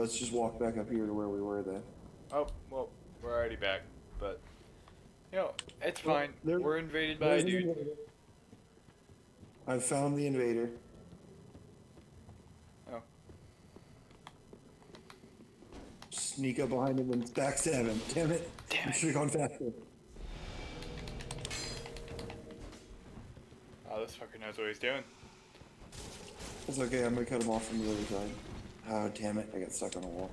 let's just walk back up here to where we were then. Oh, well, we're already back, but, you know, it's fine. There, We're invaded by a there's an dude. invader. I've found the invader. Oh. Sneak up behind him and backstab him. Damn it. Damn I it. should have gone faster. Oh, this fucker knows what he's doing. It's okay, I'm gonna cut him off from the other side. Oh, damn it. I got stuck on a wall.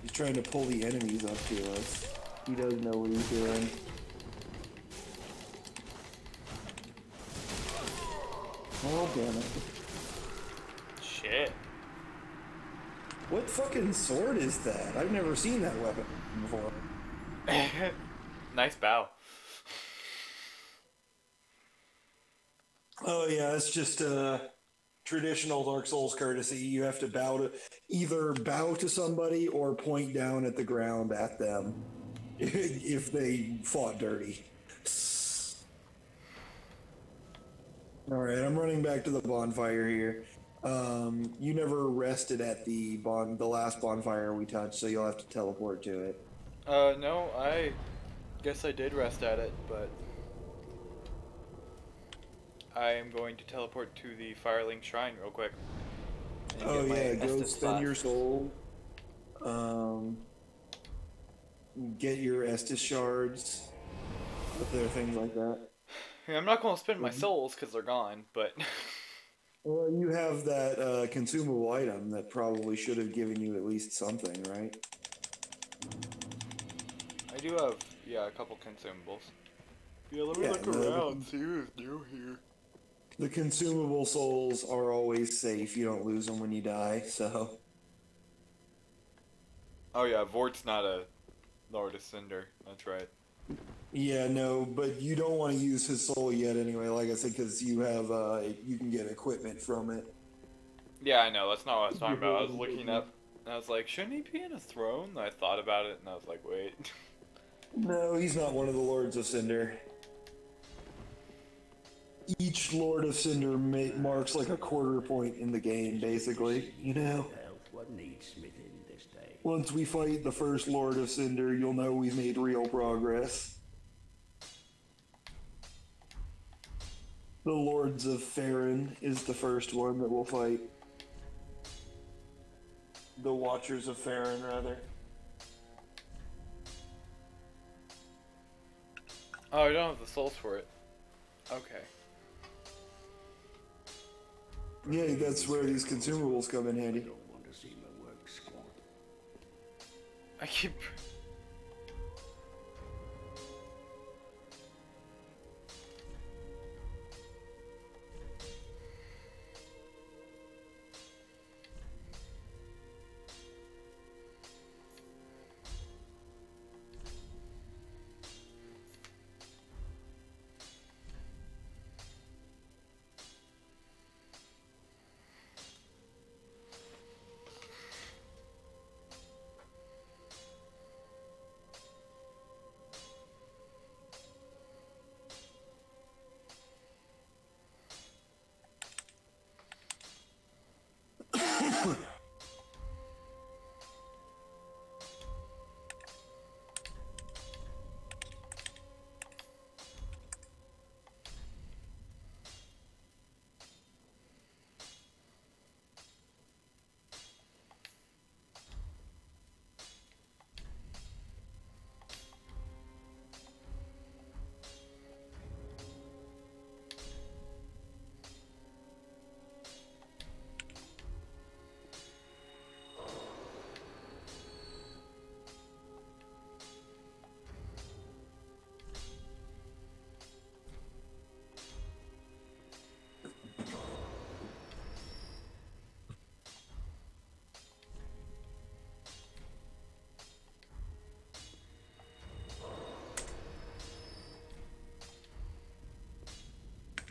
He's trying to pull the enemies up to us. He does know what he's doing. Oh, damn it. Shit. What fucking sword is that? I've never seen that weapon before. Nice bow. Oh yeah, it's just traditional Dark Souls courtesy. You have to either bow to somebody or point down at the ground at them if they fought dirty. All right, I'm running back to the bonfire here. You never rested at the last bonfire we touched, so you'll have to teleport to it. No, I guess I did rest at it, but I am going to teleport to the Firelink Shrine real quick. Oh yeah, go spend your soul. Get your Estus shards. If there are things like that. Yeah, I'm not going to spend my souls because they're gone, but... Well, you have that consumable item that probably should have given you at least something, right? I do have, yeah, a couple consumables. Yeah, let me look around, see who's new here. The consumable souls are always safe. You don't lose them when you die, so... Oh yeah, Vort's not a Lord of Cinder, that's right. Yeah, no, but you don't want to use his soul yet anyway, like I said, because you have, you can get equipment from it. Yeah, I know, that's not what I was talking about. I was looking up, and I was like, shouldn't he be in a throne? And I thought about it, and I was like, wait. No, he's not one of the Lords of Cinder. Each Lord of Cinder marks like a quarter point in the game, basically, you know? Once we fight the first Lord of Cinder, you'll know we've made real progress. The Lords of Farron is the first one that we'll fight. The Watchers of Farron, rather. Oh, I don't have the souls for it. Okay. Yeah, that's where these consumables come in handy. I keep...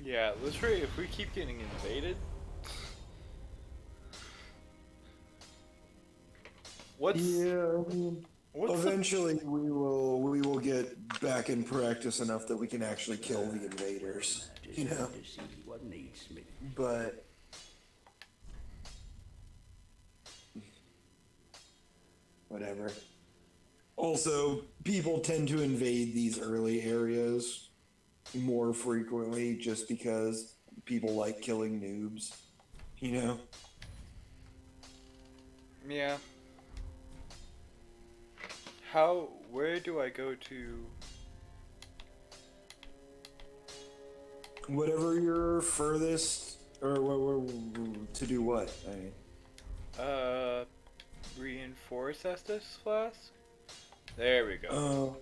Yeah, literally, if we keep getting invaded... What's... Yeah, I mean, eventually we will get back in practice enough that we can actually kill the invaders, you know? But whatever. Also, people tend to invade these early areas more frequently just because people like killing noobs, you know? Yeah. Where do I go to? Whatever your furthest, or to do what? I mean, Reinforce Estus Flask? There we go.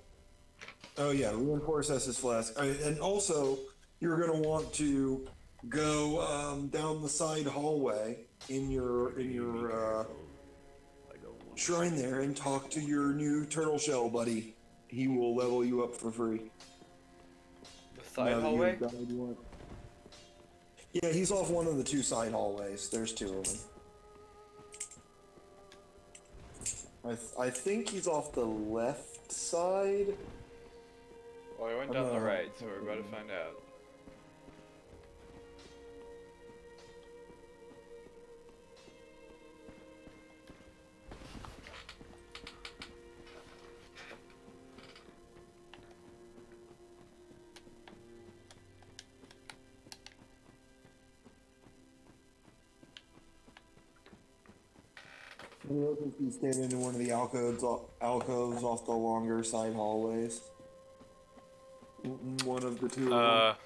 oh yeah, reinforce Estus Flask. And also, you're going to want to go down the side hallway in your shrine there and talk to your new turtle shell buddy. He will level you up for free. The side hallway? Yeah, he's off one of the two side hallways. There's two of them. I think he's off the left side. Well, I went down the right, so we're about to find out. He'll just be standing in one of the alcoves off the longer side hallways. One of the two of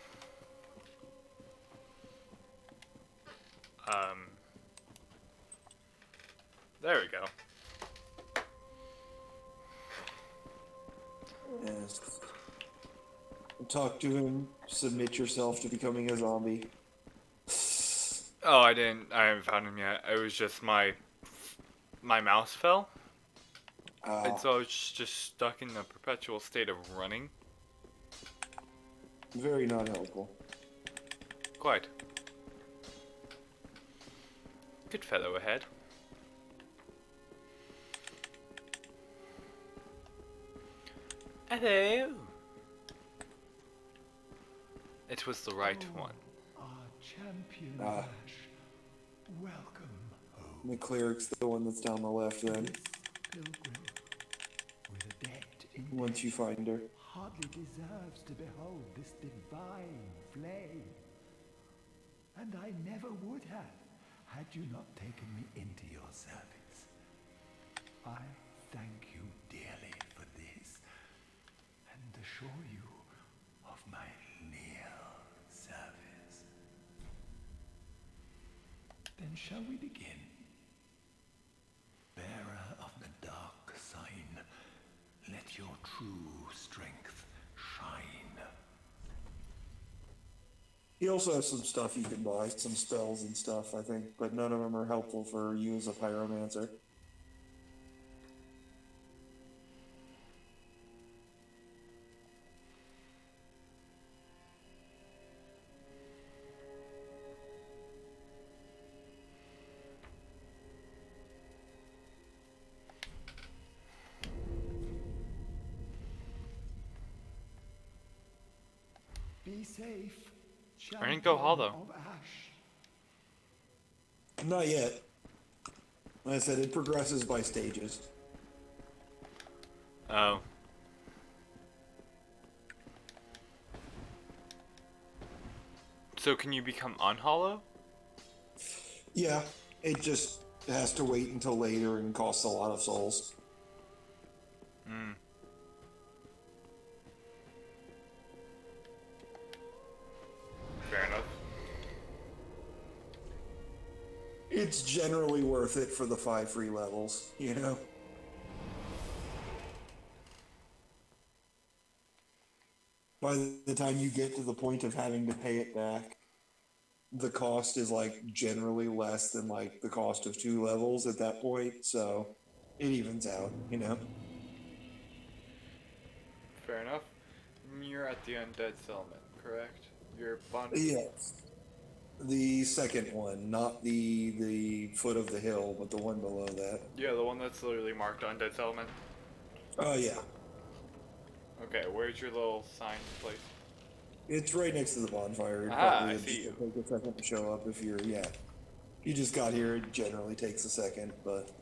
them. There we go. Yes. Talk to him. Submit yourself to becoming a zombie. Oh, I haven't found him yet. It was just my mouse fell. And so I was just stuck in a perpetual state of running. Very not helpful. Quite. Good fellow ahead. Hello. It was the right one. Our champion Ash. Welcome home. The cleric's the one that's down the left then. Pilgrim with a debt in Once you find her. hardly deserves to behold this divine flame. And I never would have, had you not taken me into your service. I thank you dearly for this, and assure you of my leal service. Then shall we begin? Bearer of the dark sign, let your true strength shine. He also has some stuff you can buy, some spells and stuff, I think, but none of them are helpful for you as a pyromancer. Be safe. I didn't go hollow. Of Ash. Not yet. Like I said, it progresses by stages. Oh. So can you become unhollow? Yeah, it just has to wait until later and costs a lot of souls. Hmm. Fair enough. It's generally worth it for the 5 free levels, you know? By the time you get to the point of having to pay it back, the cost is like generally less than like the cost of 2 levels at that point, so it evens out, you know? Fair enough. You're at the undead settlement, correct? You're bond. Yes. The second one, not the foot of the hill, but the one below that. Yeah, the one that's literally marked undead settlement. Oh, yeah. Okay, where's your little sign place? It's right next to the bonfire. I see you. It'll take a second to show up if you're, yeah. If you just got here, it generally takes a second, but...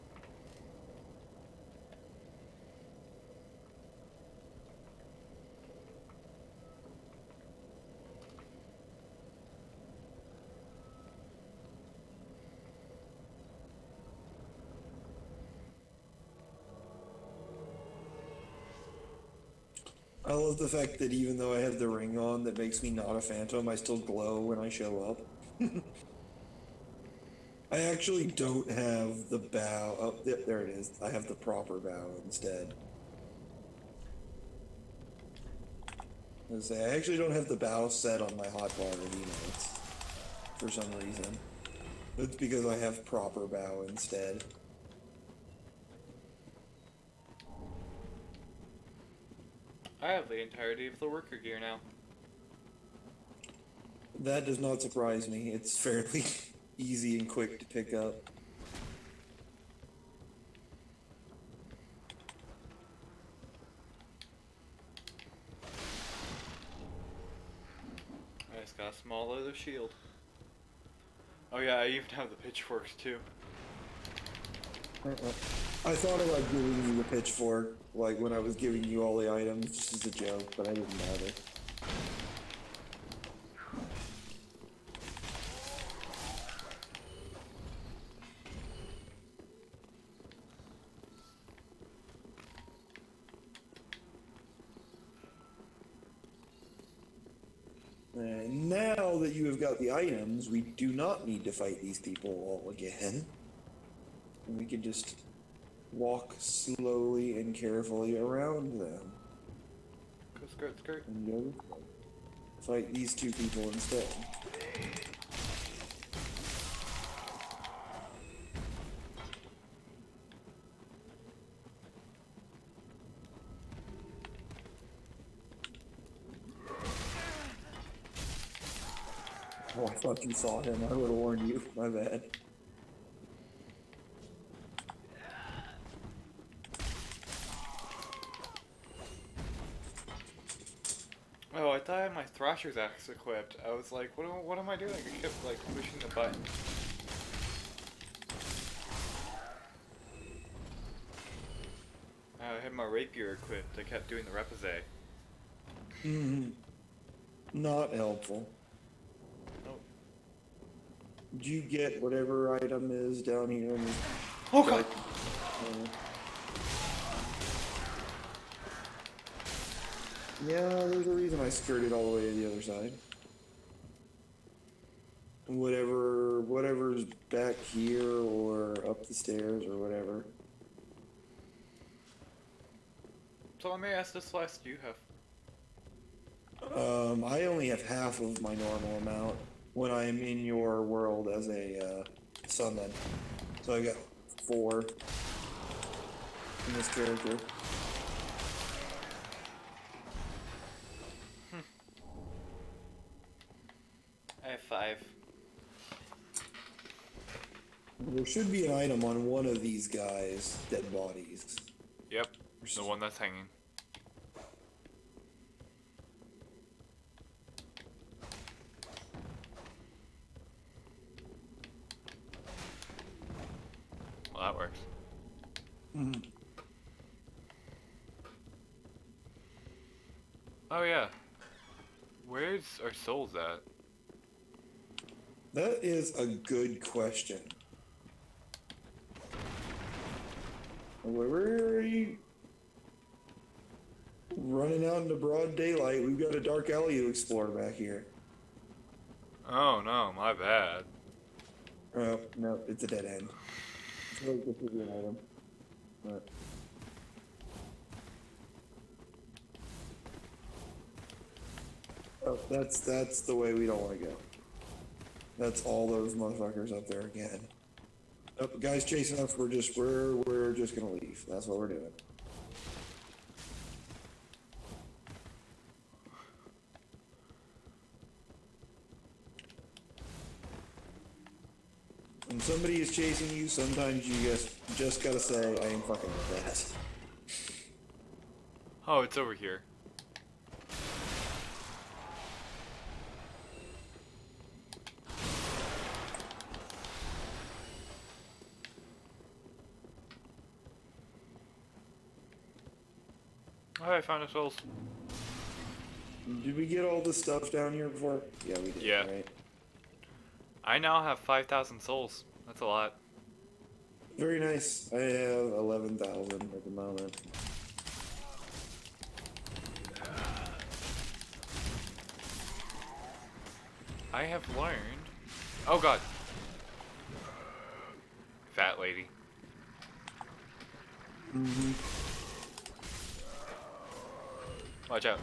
I love the fact that even though I have the ring on that makes me not a phantom, I still glow when I show up. I actually don't have the bow. Oh, there it is. I have the proper bow instead. I actually don't have the bow set on my hotbar emotes for some reason. It's because I have proper bow instead. I have the entirety of the worker gear now. That does not surprise me. It's fairly easy and quick to pick up. I just got a small leather shield. Oh yeah, I even have the pitchforks too. I thought about giving you the pitchfork, like when I was giving you all the items, just as a joke, but I didn't bother. And now that you have got the items, we do not need to fight these people all again. And we can just walk slowly and carefully around them. Go skirt, skirt. And go fight these two people instead. Oh, I thought you saw him. I would have warned you. My bad. Oh, I thought I had my Thrasher's axe equipped. I was like, what am I doing? I kept like pushing the button. I had my rapier equipped. I kept doing the repoussé. Not helpful. Nope. Did you get whatever item is down here in the... Oh god! Yeah, there's a reason I skirted all the way to the other side. Whatever's back here or up the stairs or whatever. So let me ask this last you have. I only have half of my normal amount when I am in your world as a summon. So I got 4 in this character. I have 5. There should be an item on one of these guys' dead bodies. Yep, the one that's hanging. Well, that works. Oh yeah. Where's our souls at? That is a good question. Where are you? Running out into broad daylight. We've got a dark alley to explore back here. Oh no, my bad. Oh, no, it's a dead end. It's like this is an item. But... oh, that's the way we don't want to go. That's all those motherfuckers up there again. Oh, guys chasing us. We're just gonna leave. That's what we're doing. When somebody is chasing you, sometimes you just gotta say, I ain't fucking with that. Oh, it's over here. Oh, I found a souls. Did we get all the stuff down here before? Yeah, we did. Yeah. Right? I now have 5,000 souls. That's a lot. Very nice. I have 11,000 at the moment. I have learned. Oh god. Fat lady. Mm-hmm. Watch out.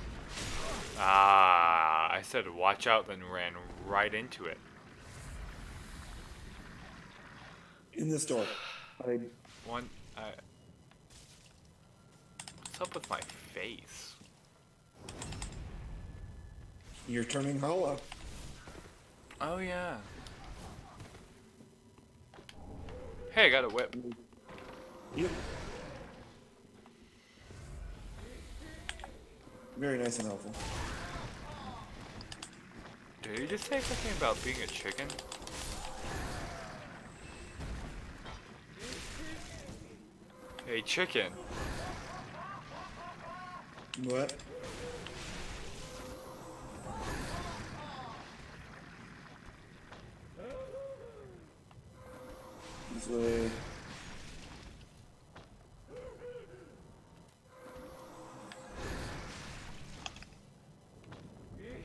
Ah, I said watch out, then ran right into it. In the store. What's up with my face? You're turning hollow. Oh yeah. Hey, I got a whip. Yep. Very nice and helpful. Did you just say something about being a chicken? Hey, chicken. What? This way.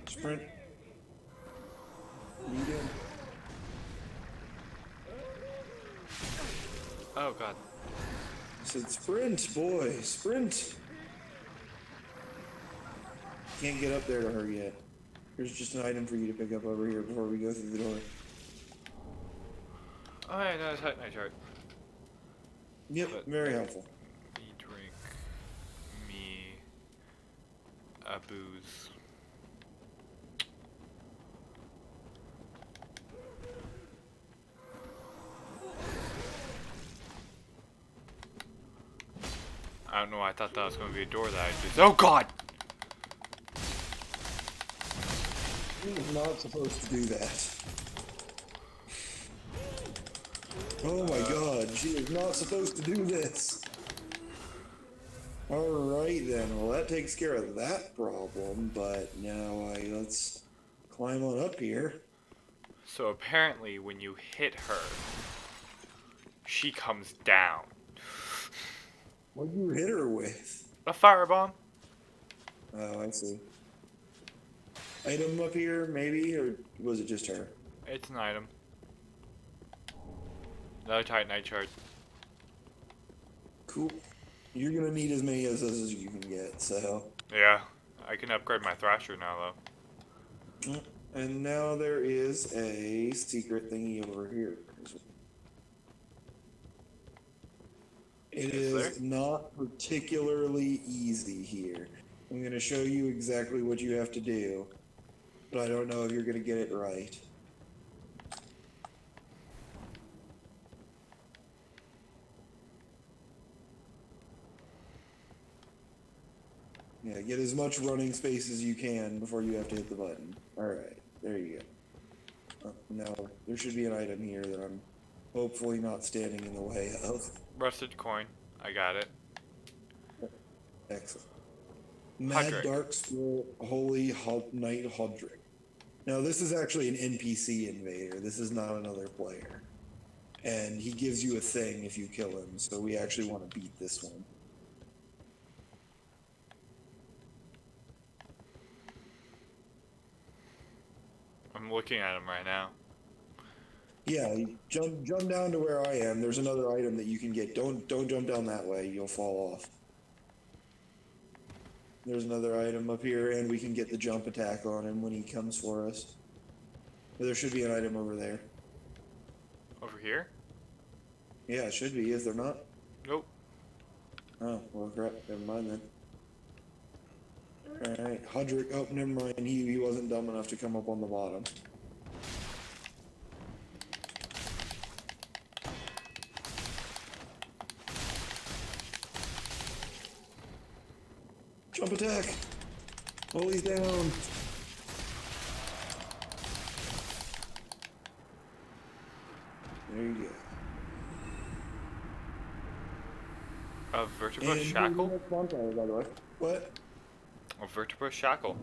Sprint. Lead in. Oh god. I said sprint, boy, sprint. Can't get up there to her yet. There's just an item for you to pick up over here before we go through the door. Oh yeah, no, it's night chart. Yep, But very helpful. Me drink me a booze. I don't know why I thought that was going to be a door that I just... Oh god! You're not supposed to do that. Oh my god, she is not supposed to do this. Alright then, well that takes care of that problem, but now let's climb on up here. So apparently when you hit her, she comes down. What'd you hit her with? A firebomb? Oh, I see. Item up here, maybe, or was it just her? It's an item. Another Titanite shard. Cool. You're gonna need as many of those as you can get, so. Yeah, I can upgrade my Thrasher now though. And now there is a secret thingy over here. It is not particularly easy here. I'm going to show you exactly what you have to do, but I don't know if you're going to get it right. Yeah, get as much running space as you can before you have to hit the button. Alright, there you go. Now, there should be an item here that I'm hopefully not standing in the way of. Rusted coin. I got it. Excellent. Mad Hodrick. Dark Scroll Holy Knight Hodrick. Now, this is actually an NPC invader. This is not another player. And he gives you a thing if you kill him, so we actually want to beat this one. I'm looking at him right now. Yeah, jump down to where I am. There's another item that you can get. Don't jump down that way. You'll fall off. There's another item up here, and we can get the jump attack on him when he comes for us. But there should be an item over there. Over here? Yeah, it should be. Is there not? Nope. Oh, well, crap. Never mind then. Alright, Hodrick. Oh, never mind. He wasn't dumb enough to come up on the bottom. Jump attack! While he's down! There you go. A vertebra shackle? Bonfire, by the way. What? A vertebra shackle.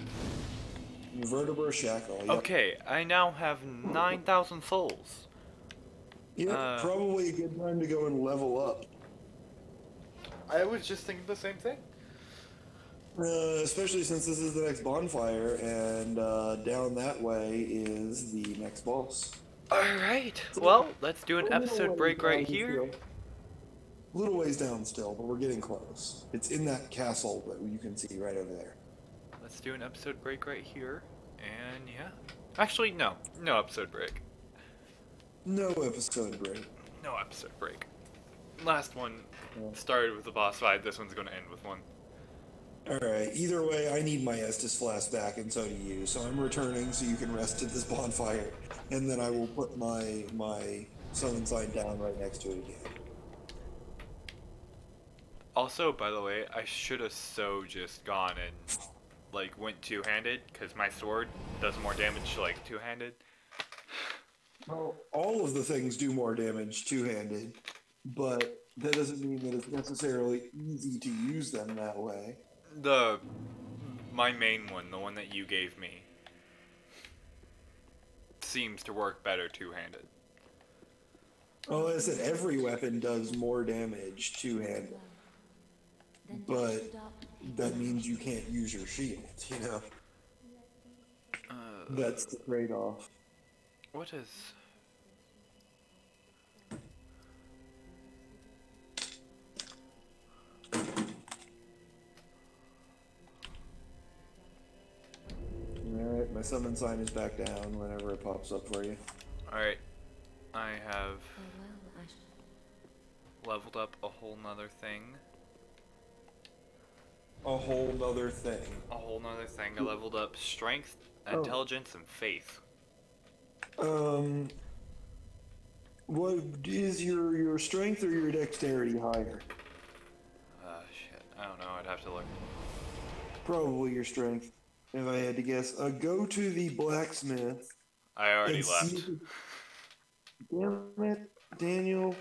Vertebra shackle. Yep. Okay, I now have 9,000 souls. Yeah, probably a good time to go and level up. I was just thinking the same thing. Especially since this is the next bonfire, and down that way is the next boss. Alright, well, let's do an A little episode ways break right down here. still. Little ways down still, but we're getting close. It's in that castle that you can see right over there. Let's do an episode break right here. And yeah. Actually, no. No episode break. No episode break. No episode break. Last one started with a boss fight. This one's going to end with one. Alright, either way, I need my Estus flask back, and so do you. So I'm returning so you can rest at this bonfire. And then I will put my summon sign down right next to it again. Also, by the way, I should have just gone and like went two-handed, because my sword does more damage like two-handed. Well, all of the things do more damage two-handed, but that doesn't mean that it's necessarily easy to use them that way. My main one, the one that you gave me, seems to work better two-handed. Well, like I said, every weapon does more damage two-handed, but that means you can't use your shield, you know? That's the trade-off. What is... Alright, my summon sign is back down whenever it pops up for you. Alright, I have leveled up a whole nother thing. A whole nother thing. A whole nother thing. I leveled up strength, intelligence, and faith. What is your strength or your dexterity higher? Shit. I don't know. I'd have to look. Probably your strength, if I had to guess. Go to the blacksmith. I already left. Damn it, Daniel.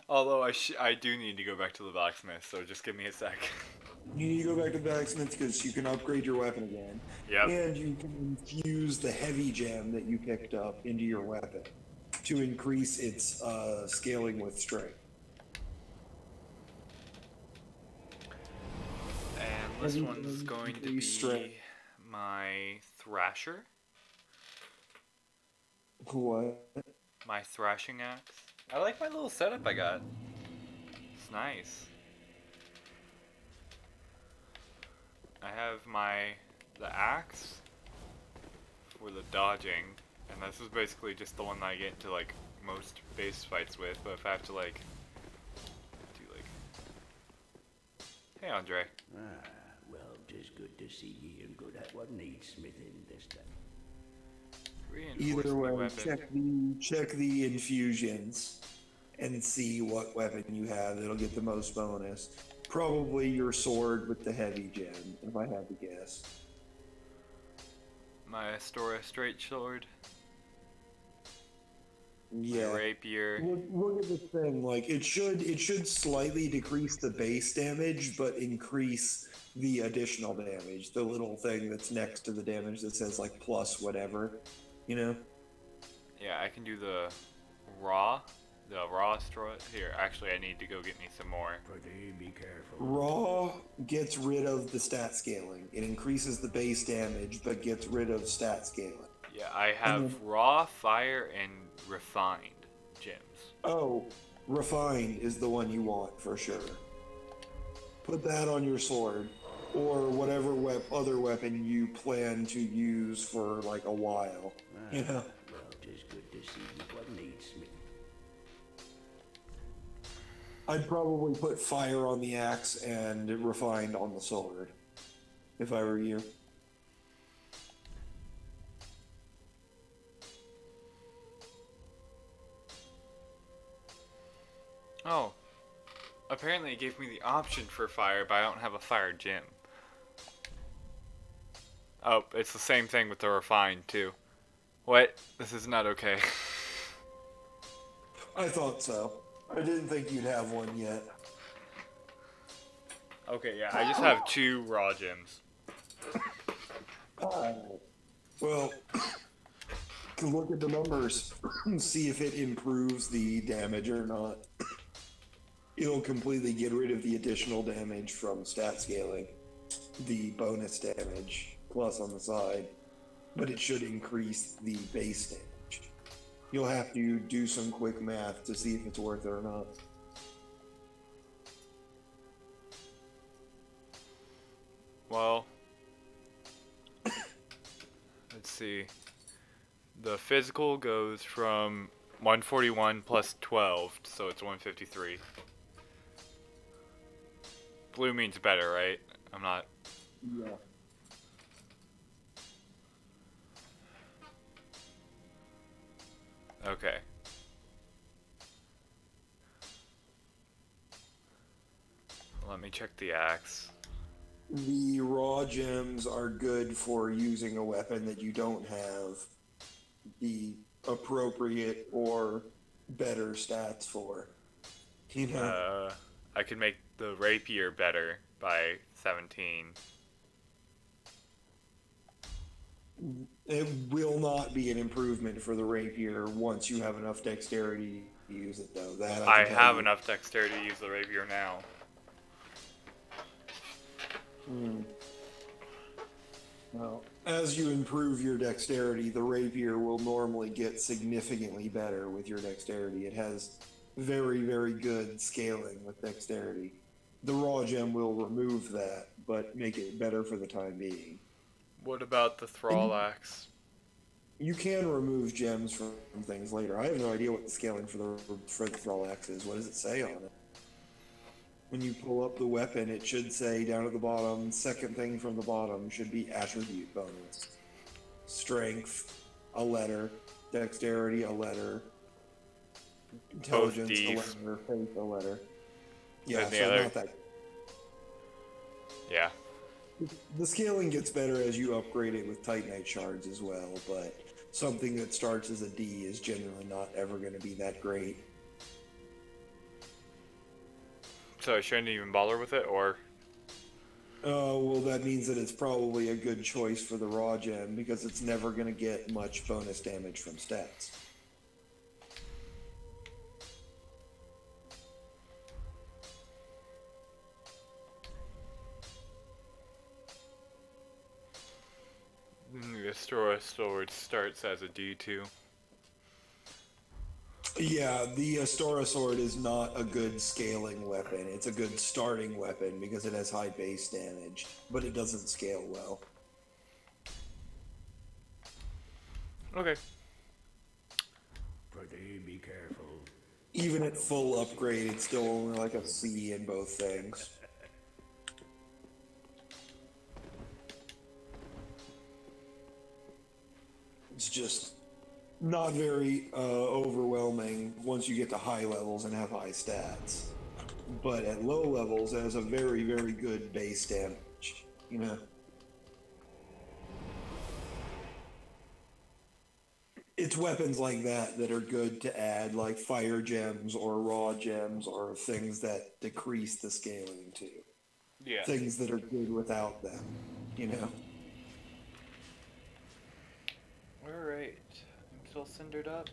Although I do need to go back to the blacksmith, so just give me a sec. You need to go back to the blacksmith because you can upgrade your weapon again. Yep. And you can infuse the heavy gem that you picked up into your weapon to increase its scaling with strength. And this one's going to be my thrasher. What? My thrashing axe. I like my little setup I got. It's nice. I have the axe for the dodging, and this is basically just the one that I get into like most base fights with, but if I have to like do like... Hey Andre. Well, just good to see ye, and good at what needs smithing this time. Either way, check the infusions and see what weapon you have that'll get the most bonus. Probably your sword with the heavy gem, if I had to guess. My Astora straight sword. Yeah. My rapier. Look at the thing. Like it should slightly decrease the base damage, but increase the additional damage. The little thing that's next to the damage that says like plus whatever. You know? Yeah, I can do the raw straw. Here, actually, I need to go get me some more. Be careful. Raw gets rid of the stat scaling. It increases the base damage, but gets rid of stat scaling. Yeah, I have raw, fire, and refined gems. Oh, refined is the one you want for sure. Put that on your sword. Or whatever other weapon you plan to use for like a while. You know? Well, just good to see you what needs smithing. I'd probably put fire on the axe and refined on the sword, if I were you. Oh. Apparently it gave me the option for fire, but I don't have a fire gem. Oh, it's the same thing with the refined, too. What? This is not okay. I thought so. I didn't think you'd have one yet. Okay, yeah, I just have 2 raw gems. Well, can look at the numbers and see if it improves the damage or not. It'll completely get rid of the additional damage from stat scaling. the bonus damage plus on the side, but it should increase the base damage. You'll have to do some quick math to see if it's worth it or not. Well, let's see. The physical goes from 141 plus 12, so it's 153. Blue means better, right? I'm not... Yeah. Okay. Let me check the axe. The raw gems are good for using a weapon that you don't have the appropriate or better stats for. You know? I could make the rapier better by 17. It will not be an improvement for the rapier once you have enough dexterity to use it, though. That I can have tell you. enough dexterity to use the rapier now. Well, as you improve your dexterity, the rapier will normally get significantly better with your dexterity. It has very, very good scaling with dexterity. The raw gem will remove that, but make it better for the time being. What about the thrall axe? You can remove gems from things later. I have no idea what the scaling for the thrall axe is. What does it say on it? When you pull up the weapon, it should say down at the bottom, second thing from the bottom should be attribute bonus. Strength, a letter. Dexterity, a letter. Intelligence, a These. letter. Faith, a letter. Yeah, And the so other- not that. Yeah. The scaling gets better as you upgrade it with Titanite shards as well, but something that starts as a D is generally not ever going to be that great. So I shouldn't even bother with it, or... Well, that means that it's probably a good choice for the raw gem because it's never going to get much bonus damage from stats. The Astora sword starts as a D2. Yeah, the Astora sword is not a good scaling weapon. It's a good starting weapon because it has high base damage, but it doesn't scale well. Okay. Pretty be careful. Even at full upgrade, it's still only like a C in both things. It's just not very overwhelming once you get to high levels and have high stats. But at low levels, it has a very, very good base damage, you know? It's weapons like that that are good to add, like fire gems or raw gems or things that decrease the scaling to. Yeah. Things that are good without them, you know? Alright. I'm still cindered up.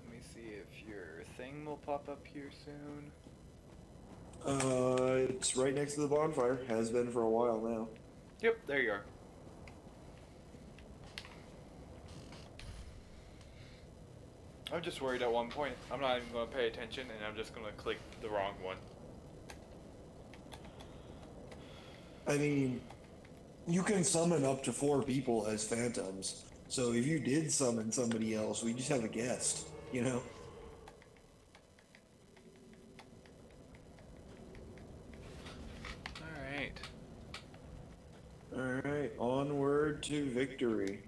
Let me see if your thing will pop up here soon. It's right next to the bonfire. Has been for a while now. Yep, there you are. I'm just worried at one point. I'm not even going to pay attention and I'm just going to click the wrong one. I mean, you can summon up to 4 people as phantoms. So if you did summon somebody else, we just have a guest, you know? Alright. Alright, onward to victory.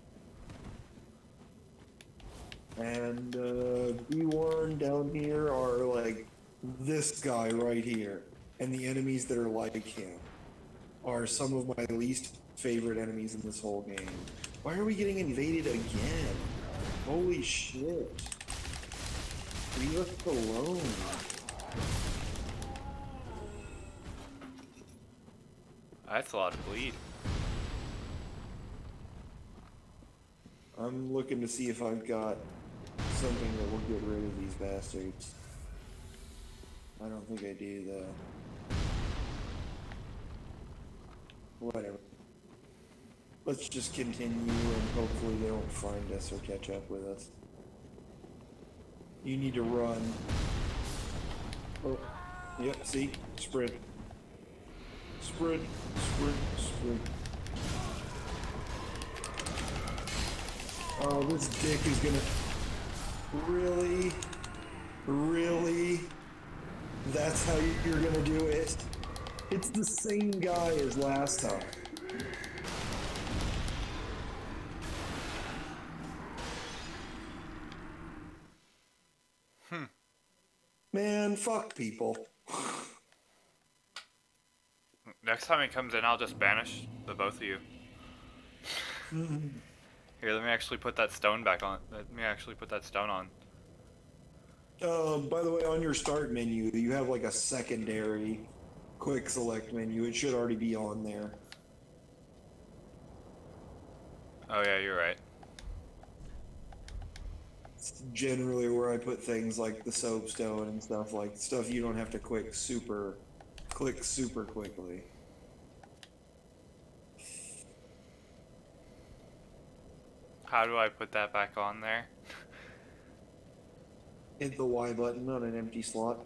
And be warned, down here are like this guy right here. And the enemies that are like him are some of my least favorite enemies in this whole game. Why are we getting invaded again? Holy shit. Leave us alone. That's a lot of bleed. I'm looking to see if I've got something that will get rid of these bastards. I don't think I do, though. Whatever. Let's just continue and hopefully they don't find us or catch up with us. You need to run. Oh, yep, see? Sprint. Sprint, sprint, sprint. Oh, this dick is gonna... Really? Really? That's how you're gonna do it? It's the same guy as last time. Man, fuck people. Next time he comes in, I'll just banish the both of you. Here, let me actually put that stone back on. Let me actually put that stone on. By the way, on your start menu, you have like a secondary quick select menu. It should already be on there. Oh yeah, you're right. It's generally where I put things like the soapstone and stuff you don't have to click super quickly. How do I put that back on there? Hit the Y button on an empty slot.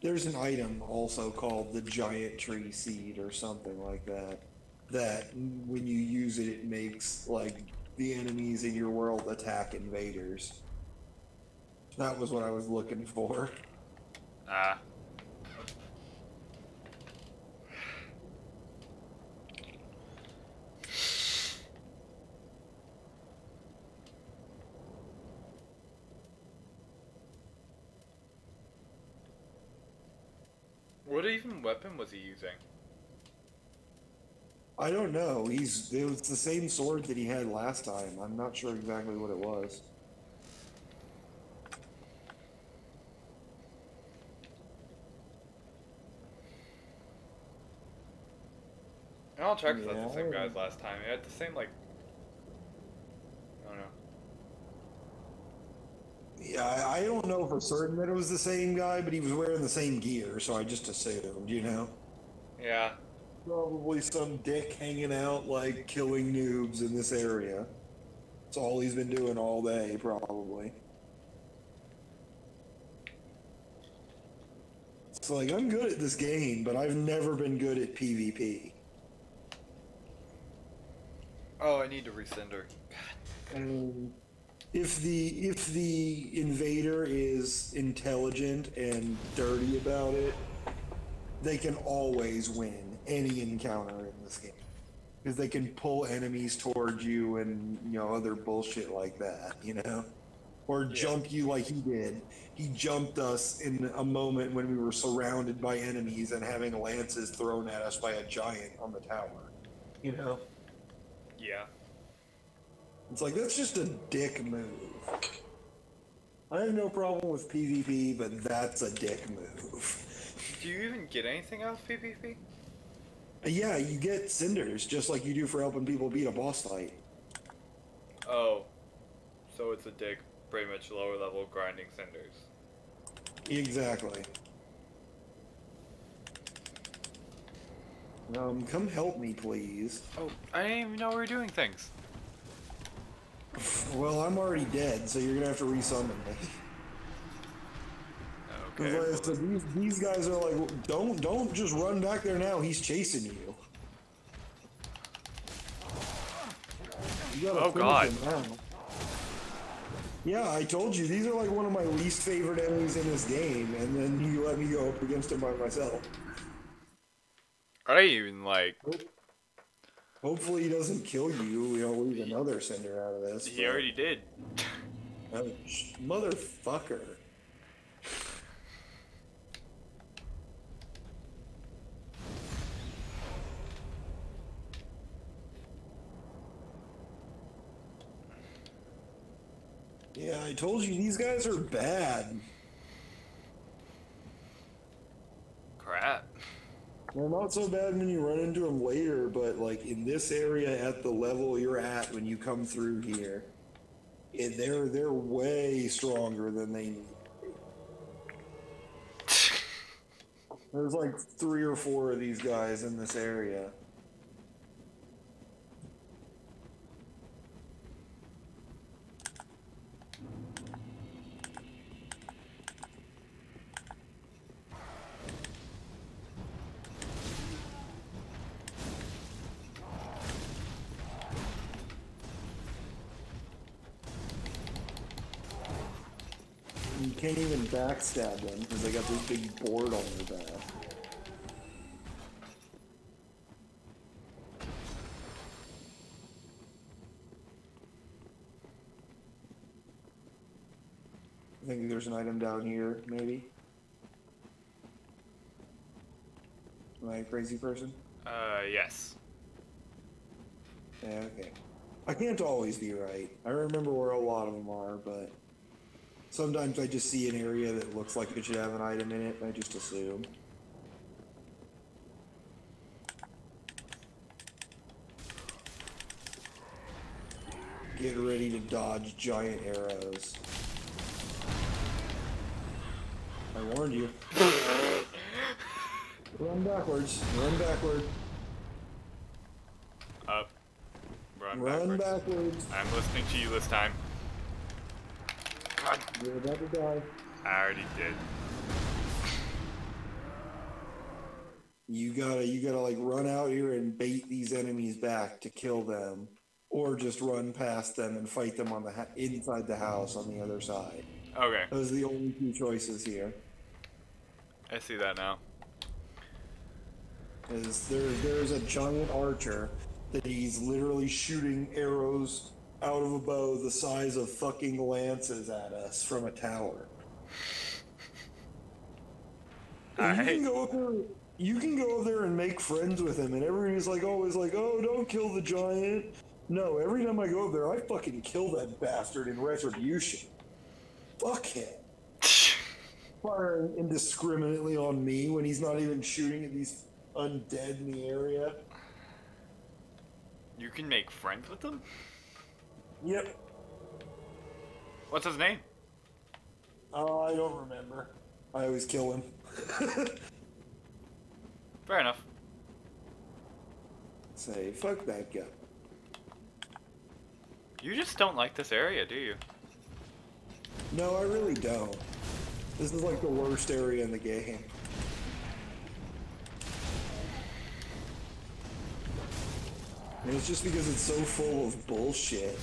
There's an item also called the giant tree seed or something like that. That when you use it, it makes like the enemies in your world attack invaders. That was what I was looking for. Ah. What even weapon was he using? I don't know. It was the same sword that he had last time. I'm not sure exactly what it was. And I'll check if that's the same guy as last time. He had the same, like... I don't know. Yeah, I don't know for certain that it was the same guy, but he was wearing the same gear, so I just assumed, you know? Yeah. Probably some dick hanging out, like, killing noobs in this area. That's all he's been doing all day, probably. It's like, I'm good at this game, but I've never been good at PvP. Oh, I need to resender. And if the invader is intelligent and dirty about it, they can always win any encounter in this game. Because they can pull enemies towards you and, you know, other bullshit like that, you know? Or jump you like he did. He jumped us in a moment when we were surrounded by enemies and having lances thrown at us by a giant on the tower. You know? Yeah. It's like, that's just a dick move. I have no problem with PvP, but that's a dick move. Do you even get anything out of PvP? Yeah, you get cinders, just like you do for helping people beat a boss fight. Oh. So it's a dick, pretty much lower level grinding cinders. Exactly. Come help me, please. Oh, I didn't even know we were doing things. Well, I'm already dead, so you're gonna have to resummon me. Okay. Like, so these guys are like, don't just run back there now. He's chasing you. You gotta finish him now. Yeah, I told you these are like one of my least favorite enemies in this game, and then you let me go up against him by myself. I even like. Hopefully he doesn't kill you. We'll leave another cinder out of this. He already did. Oh, motherfucker. Yeah, I told you these guys are bad. Crap. Well, not so bad when you run into them later, but like in this area at the level you're at when you come through here, they're way stronger than they need. There's like 3 or 4 of these guys in this area. You can't even backstab them because they got this big board on their back. I think there's an item down here, maybe. Am I a crazy person? Yes. Yeah, okay. I can't always be right. I remember where a lot of them are, but sometimes I just see an area that looks like it should have an item in it, and I just assume. Get ready to dodge giant arrows. I warned you. Run backwards. Run backward. Up. Run Run backwards. backwards. I'm listening to you this time. God. You're about to die. I already did. You gotta like run out here and bait these enemies back to kill them, or just run past them and fight them on the inside the house on the other side. Okay. Those are the only 2 choices here. I see that now. Is there's a giant archer that he's literally shooting arrows out of a bow the size of fucking lances at us from a tower. And you can go up there. You can go up there and make friends with him, and everybody's like always like, "Oh, don't kill the giant." No, every time I go up there, I fucking kill that bastard in retribution. Fuck him. Firing indiscriminately on me when he's not even shooting at these undead in the area. You can make friends with them? Yep. What's his name? Oh, I don't remember. I always kill him. Fair enough. Say, fuck that guy. You just don't like this area, do you? No, I really don't. This is like the worst area in the game. And it's just because it's so full of bullshit.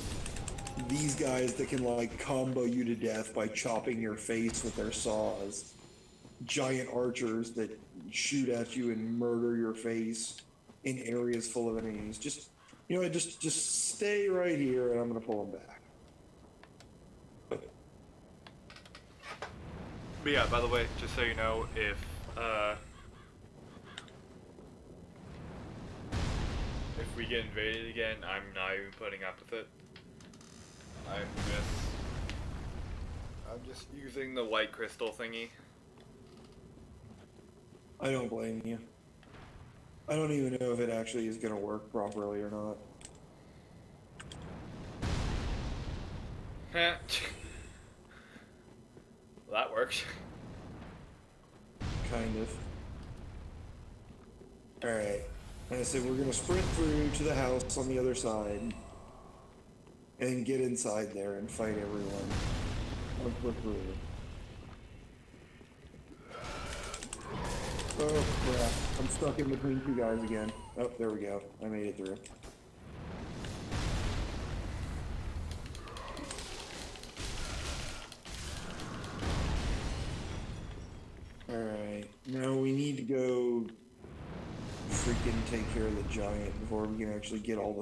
These guys that can like combo you to death by chopping your face with their saws. Giant archers that shoot at you and murder your face in areas full of enemies. Just, you know, just stay right here and I'm gonna pull them back. But yeah, by the way, just so you know, if we get invaded again, I'm not even putting up with it. I'm just using the white crystal thingy. I don't blame you. I don't even know if it actually is gonna work properly or not. Well, that works. Kind of. Alright. And I said we're gonna sprint through to the house on the other side and get inside there and fight everyone. Once we're through. Oh crap. I'm stuck in between 2 guys again. Oh, there we go. I made it through. Alright. Now we need to go freaking take care of the giant before we can actually get all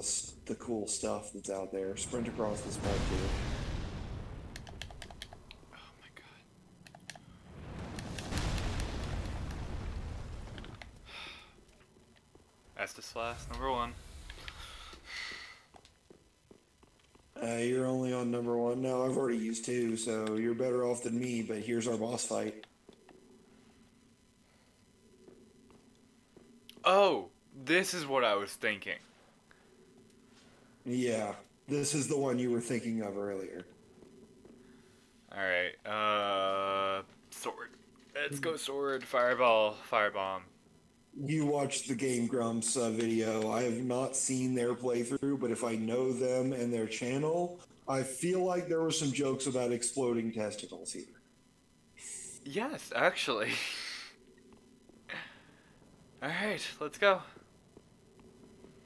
the cool stuff that's out there. Sprint across this map too. Oh my god. Estus Flask, number 1. You're only on number 1. No, I've already used 2, so you're better off than me, but here's our boss fight. Oh, this is what I was thinking. Yeah, this is the one you were thinking of earlier. Alright, sword. Let's go sword, fireball, firebomb. You watched the Game Grumps video. I have not seen their playthrough, but if I know them and their channel, I feel like there were some jokes about exploding testicles here. Yes, actually. Alright, let's go.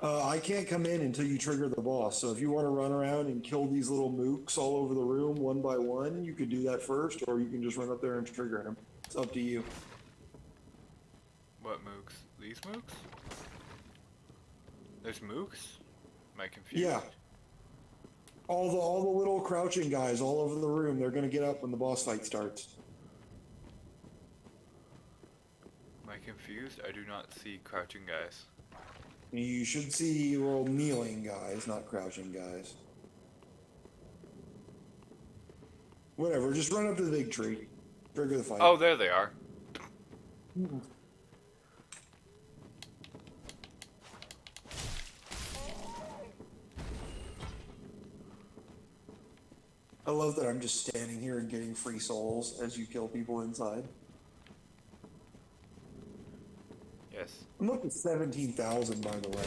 I can't come in until you trigger the boss, so if you want to run around and kill these little mooks all over the room one by one, you could do that first, or you can just run up there and trigger him. It's up to you. What mooks? These mooks? There's mooks? Am I confused? Yeah. All the little crouching guys all over the room, they're going to get up when the boss fight starts. Am I confused? I do not see crouching guys. You should see little kneeling guys, not crouching guys. Whatever, just run up to the big tree. Trigger the fight. Oh, there they are. I love that I'm just standing here and getting free souls as you kill people inside. Yes. I'm up to 17,000, by the way.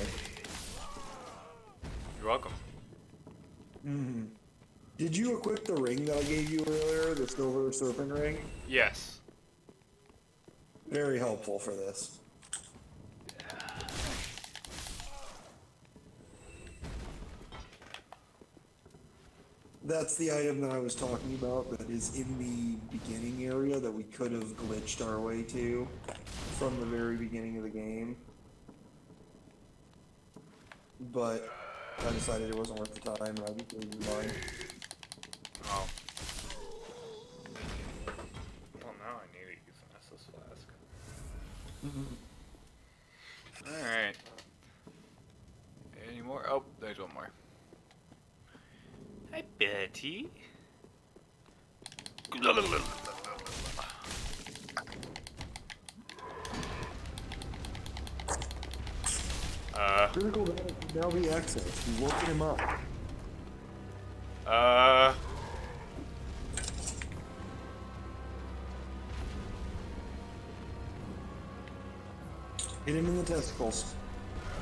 You're welcome. Mm-hmm. Did you equip the ring that I gave you earlier, the silver serpent ring? Yes. Very helpful for this. That's the item that I was talking about that is in the beginning area that we could have glitched our way to from the very beginning of the game. But I decided it wasn't worth the time and I just leave mine. Oh. Well, now I need to use an SS flask. Alright. Any more? Oh, there's one more. Hi, Betty. Critical damage can now be accessed. You're woken him up. Hit him in the testicles.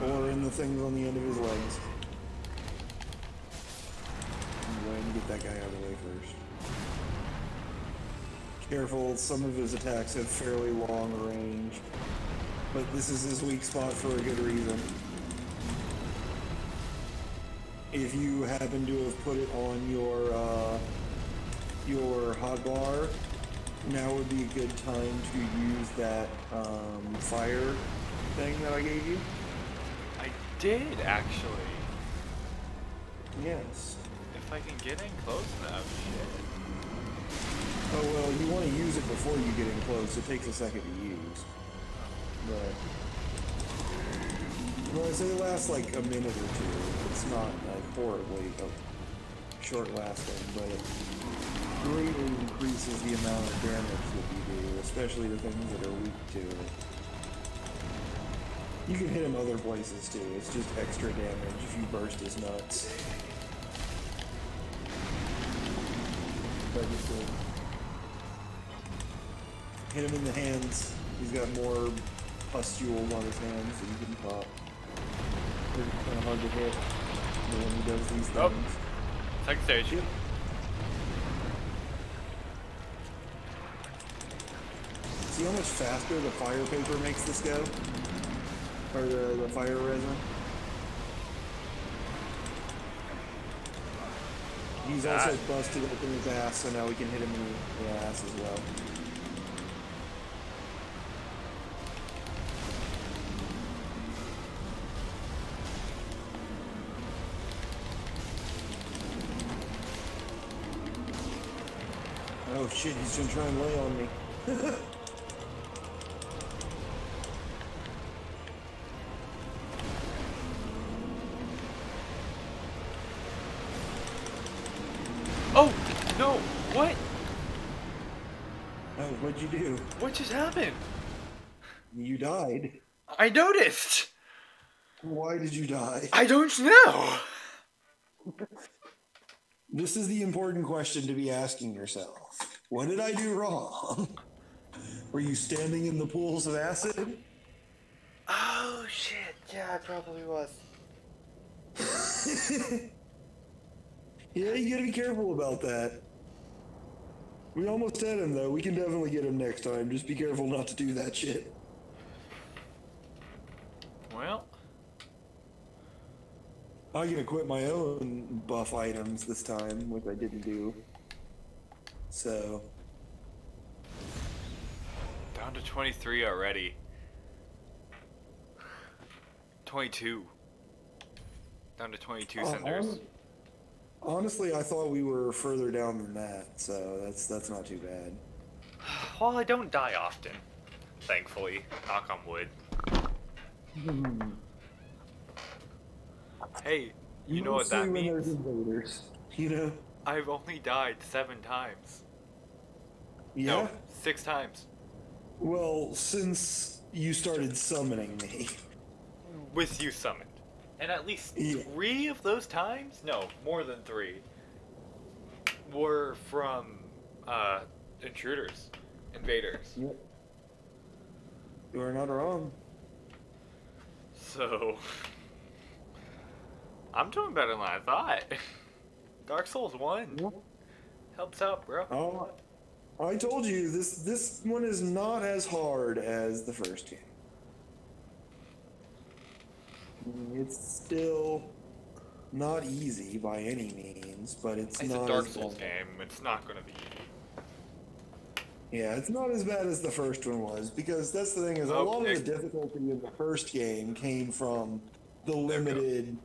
Or in the things on the end of his legs. Go ahead and get that guy out of the way first. Careful, some of his attacks have fairly long range. But this is his weak spot for a good reason. If you happen to have put it on your hotbar, now would be a good time to use that fire thing that I gave you. I did, actually. Yes. If I can get in close enough, shit. Oh well, you want to use it before you get in close. It takes a second to use. But well, I say it lasts like a minute or two. It's not like horribly short lasting, but it greatly increases the amount of damage that you do, especially the things that are weak to it. You can hit him other places too. It's just extra damage if you burst his nuts. Hit him in the hands. He's got more pustules on his hands that you can pop. They're kind of hard to hit when he does these things. Oh. Second stage. Yep. See how much faster the fire paper makes this go? Or the fire resin? He's also busted open his ass, so now we can hit him in the ass as well. Oh shit, he's gonna try and lay on me. Oh, no, what? Oh, what'd you do? What just happened? You died. I noticed. Why did you die? I don't know. This is the important question to be asking yourself. What did I do wrong? Were you standing in the pools of acid? Oh shit! Yeah, I probably was. Yeah, you gotta be careful about that. We almost had him though. We can definitely get him next time. Just be careful not to do that shit. Well, I can equip my own buff items this time, which I didn't do. So, down to 23 already. 22. Down to 22 cinders. honestly, I thought we were further down than that, so that's not too bad. Well, I don't die often, thankfully. Knock on wood. Hey, you know what that Mostly when means? there's invaders, you know? I've only died 7 times. Yeah? No, 6 times. Well, since you started summoning me. With you summoned. And at least Yeah. 3 of those times? No, more than 3. Were from, intruders. Invaders. Yep. You are not wrong. So... I'm doing better than I thought. Dark Souls 1. Yep. Helps out, bro. Oh, I told you, this one is not as hard as the first game. It's still not easy by any means, but it's It's not a Dark as Souls bad. game. It's not gonna be easy. Yeah, it's not as bad as the first one was, because that's the thing is a Oh, lot of Nick. the difficulty in the first game came from the limited,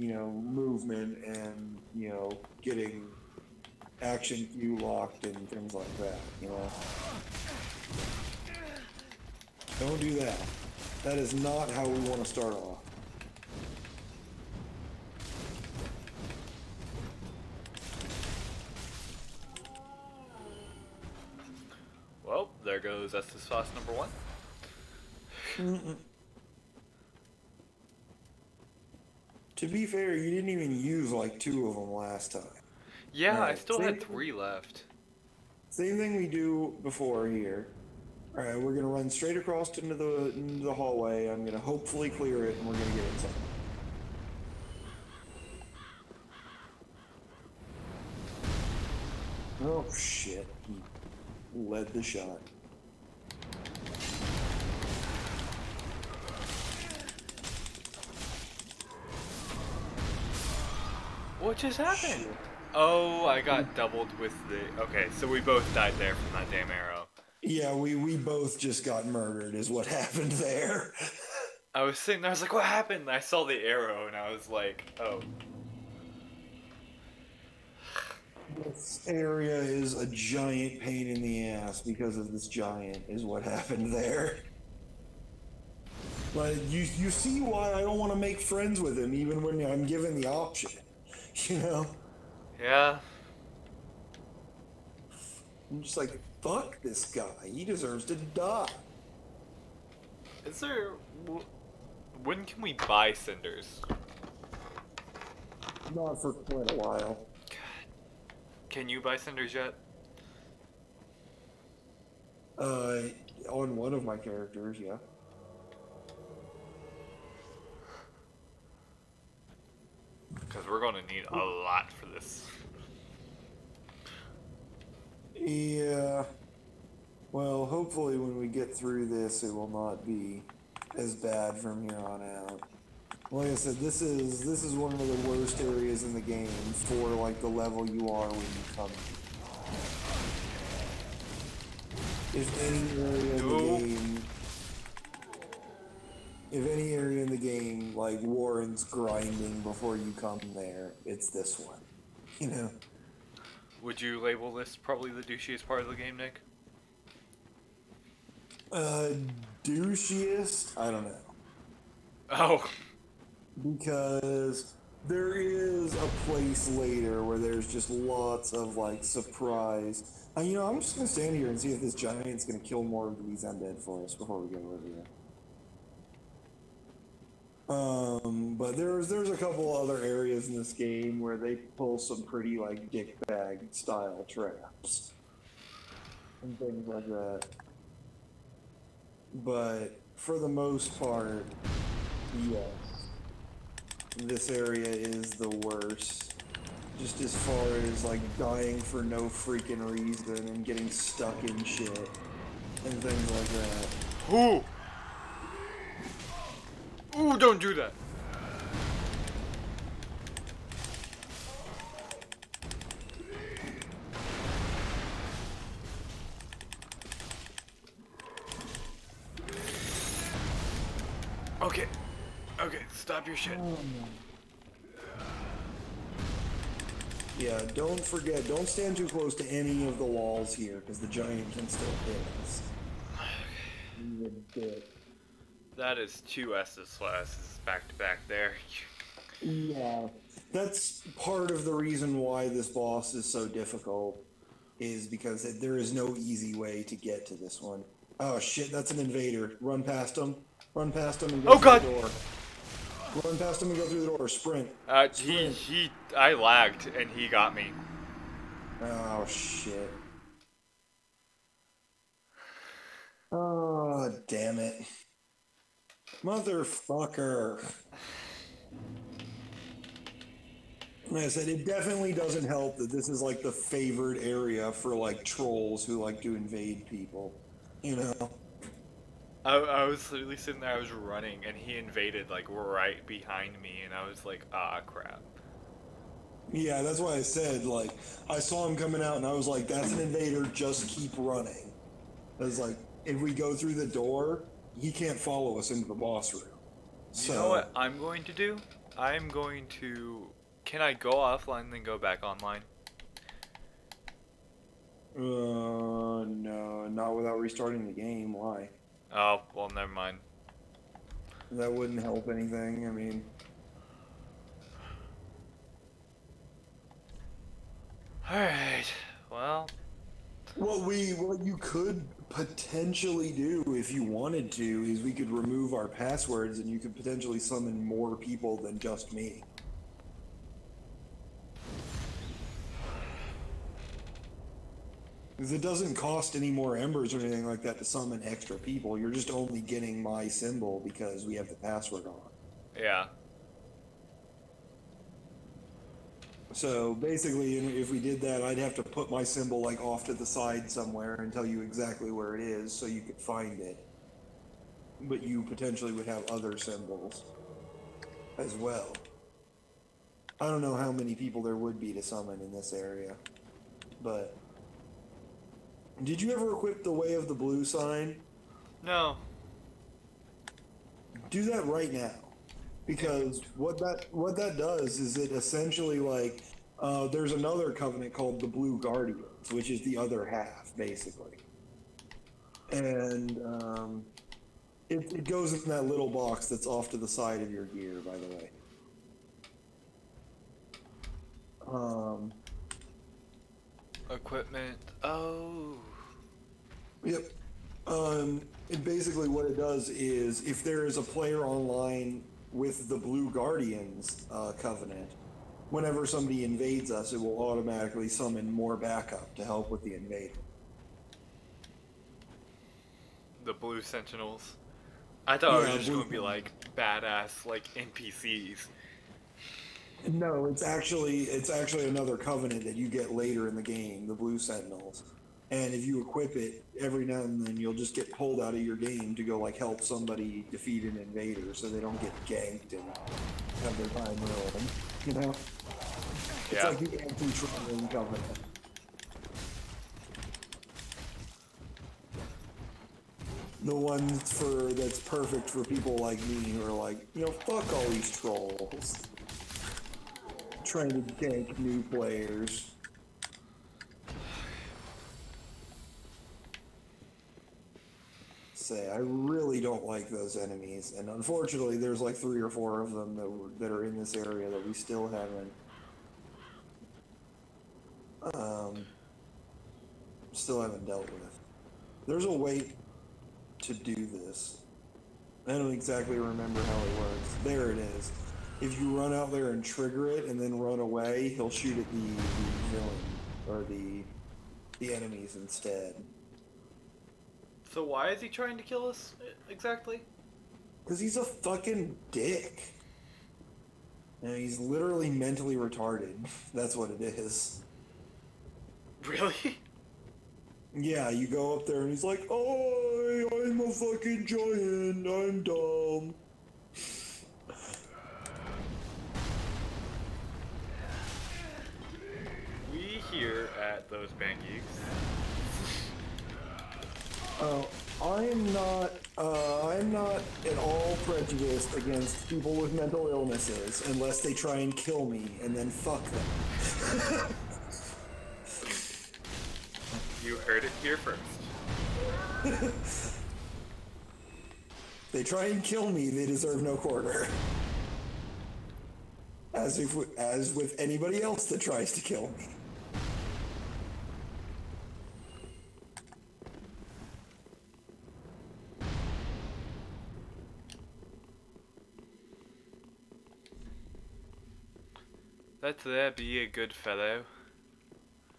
movement and, getting action cue locked and things like that, Don't do that. That is not how we want to start off. Well, there goes Estus Sauce number 1. To be fair, you didn't even use like 2 of them last time. Yeah, I Alright, still same- had 3 left. Same thing we do before here. Alright, we're gonna run straight across into the hallway. I'm gonna hopefully clear it and we're gonna get inside. Oh shit, he led the shot. What just happened? Shit. Oh, I got doubled with the... Okay, so we both died there from that damn arrow. Yeah, we both just got murdered is what happened there. I was sitting there, I was like, what happened? And I saw the arrow, and I was like, oh. This area is a giant pain in the ass because of this giant is what happened there. Like, you see why I don't want to make friends with him even when I'm given the option, Yeah. I'm just like, fuck this guy. He deserves to die. Is there... When can we buy cinders? Not for quite a while. Can you buy cinders yet? On one of my characters, yeah. Because we're going to need a lot for this. Yeah. Well, hopefully when we get through this, it will not be as bad from here on out. Like I said, this is one of the worst areas in the game for like the level you are when you come. If any area in the game like warrants grinding before you come there, it's this one. Would you label this probably the douchiest part of the game, Nick? Douchiest? I don't know. Oh. Because there is a place later where there's just lots of like surprise. I'm just gonna stand here and see if this giant's gonna kill more of these undead for us before we go over here. But there's a couple other areas in this game where they pull some pretty like dickbag style traps. and things like that. But for the most part, yes, this area is the worst. Just as far as like dying for no freaking reason and getting stuck in shit and things like that. Ooh! Ooh, don't do that. Okay. Okay, stop your shit. Yeah, don't forget, don't stand too close to any of the walls here, because the giant can still hit us. You a dick. That is two S's back to back there. Yeah, that's part of the reason why this boss is so difficult, is because there is no easy way to get to this one. Oh shit, that's an invader. Run past him. Run past him and go through the door. Run past him and go through the door. Sprint. Sprint. I lagged and he got me. Oh shit. Oh, damn it. Motherfucker. Like I said, it definitely doesn't help that this is like the favored area for like trolls who like to invade people. You know? I was literally sitting there, I was running, and he invaded like right behind me, and I was like, ah, crap. Yeah, that's why I said, like, I saw him coming out, and I was like, that's an invader, just keep running. I was like, if we go through the door, he can't follow us into the boss room. So, you know what I'm going to do? I'm going to... Can I go offline and then go back online? No, not without restarting the game. Why? Oh, well, never mind. That wouldn't help anything, I mean... Alright, well... What you could potentially do, if you wanted to, is we could remove our passwords and you could potentially summon more people than just me. Because it doesn't cost any more embers or anything like that to summon extra people. You're just only getting my symbol because we have the password on. Yeah. So basically, if we did that, I'd have to put my symbol like off to the side somewhere and tell you exactly where it is so you could find it. But you potentially would have other symbols as well. I don't know how many people there would be to summon in this area, but... Did you ever equip the Way of the Blue sign? No. Do that right now. Because what that does is it essentially like there's another covenant called the Blue Guardians, which is the other half basically, and it goes in that little box that's off to the side of your gear, by the way. Equipment. Oh. Yep. And basically what it does is if there is a player online with the Blue Guardians covenant, whenever somebody invades us, it will automatically summon more backup to help with the invader. The Blue Sentinels. I thought it was just Blue going to be like badass like NPCs. No, it's actually another covenant that you get later in the game, the Blue Sentinels. And if you equip it, every now and then you'll just get pulled out of your game to go like help somebody defeat an invader so they don't get ganked and have their time ruined, you know? It's Yeah. like the anti-trolling covenant. The one that's perfect for people like me who are like, you know, fuck all these trolls. Trying to gank new players. Say, I really don't like those enemies, and unfortunately there's like 3 or 4 of them that are in this area that we still haven't dealt with. There's a way to do this. I don't exactly remember how it works. There it is. If you run out there and trigger it and then run away, he'll shoot at the villain or the enemies instead. So why is he trying to kill us exactly? Because he's a fucking dick. And he's literally mentally retarded. That's what it is. Really? Yeah, you go up there and he's like, "Oh, I'm a fucking giant. I'm dumb." We here at those band geeks. Oh, I'm not at all prejudiced against people with mental illnesses unless they try and kill me, and then fuck them. You heard it here first. They try and kill me, they deserve no quarter. As with anybody else that tries to kill me. Let's be a good fellow.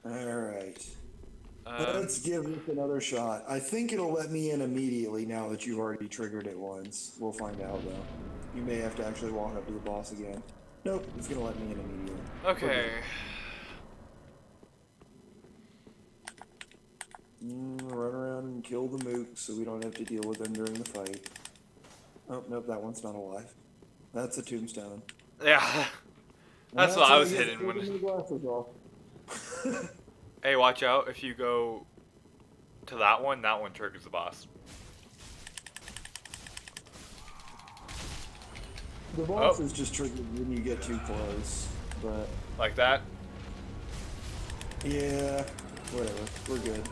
Alright. Let's give this another shot. I think it'll let me in immediately now that you've already triggered it once. We'll find out though. You may have to actually walk up to the boss again. Nope, it's gonna let me in immediately. Okay. Run around and kill the mooks so we don't have to deal with them during the fight. Oh, nope, that one's not alive. That's a tombstone. Yeah. That's what I was hitting when. Glasses off. Hey, watch out! If you go to that one triggers the boss. The boss is just triggered when you get too close, but like that. Yeah, whatever. We're good.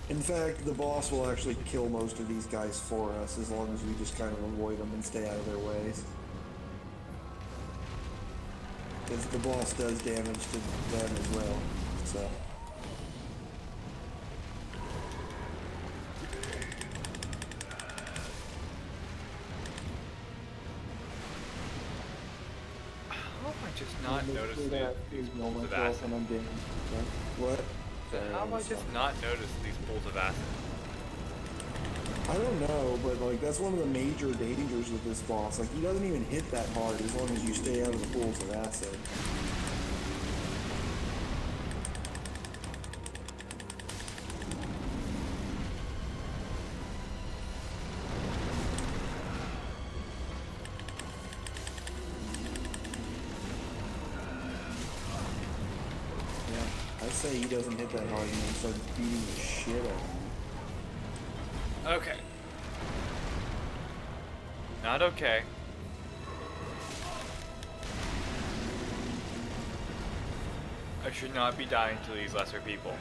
In fact, the boss will actually kill most of these guys for us as long as we just kind of avoid them and stay out of their ways. Because the boss does damage to them as well, so. How have I just not noticed these pools of acid? What? How have I just not noticed these pools of acid? I don't know, but like that's one of the major dangers with this boss. Like he doesn't even hit that hard as long as you stay out of the pools of acid. Yeah, I say he doesn't hit that hard and then starts beating the shit out of him. Okay. Not okay. I should not be dying to these lesser people.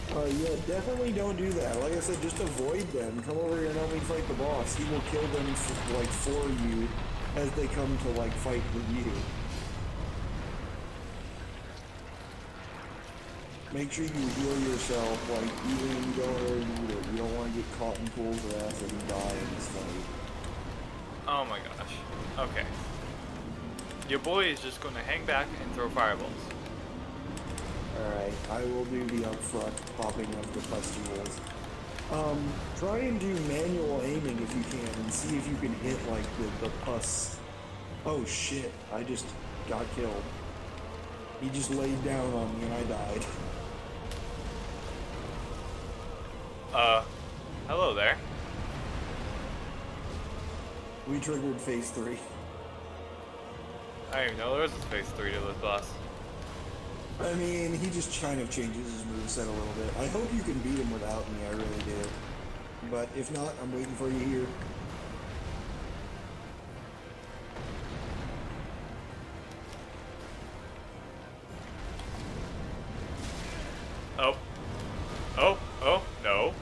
Yeah, definitely don't do that. Like I said, just avoid them. Come over here and help me fight the boss. He will kill them for you as they come to like fight with you. Make sure you heal yourself, like, even when you don't really need it. You don't want to get caught in pools of acid and die in this fight. Oh my gosh. Okay. Your boy is just going to hang back and throw fireballs. Alright, I will do the upfront popping of the pustules. Try and do manual aiming if you can, and see if you can hit, like, the pus. Oh shit, I just got killed. He just laid down on me and I died. Hello there. We triggered phase 3. I didn't even know there was a phase 3 to this boss. I mean, he just kind of changes his moveset a little bit. I hope you can beat him without me, I really do. But if not, I'm waiting for you here. Oh. Oh, oh, no.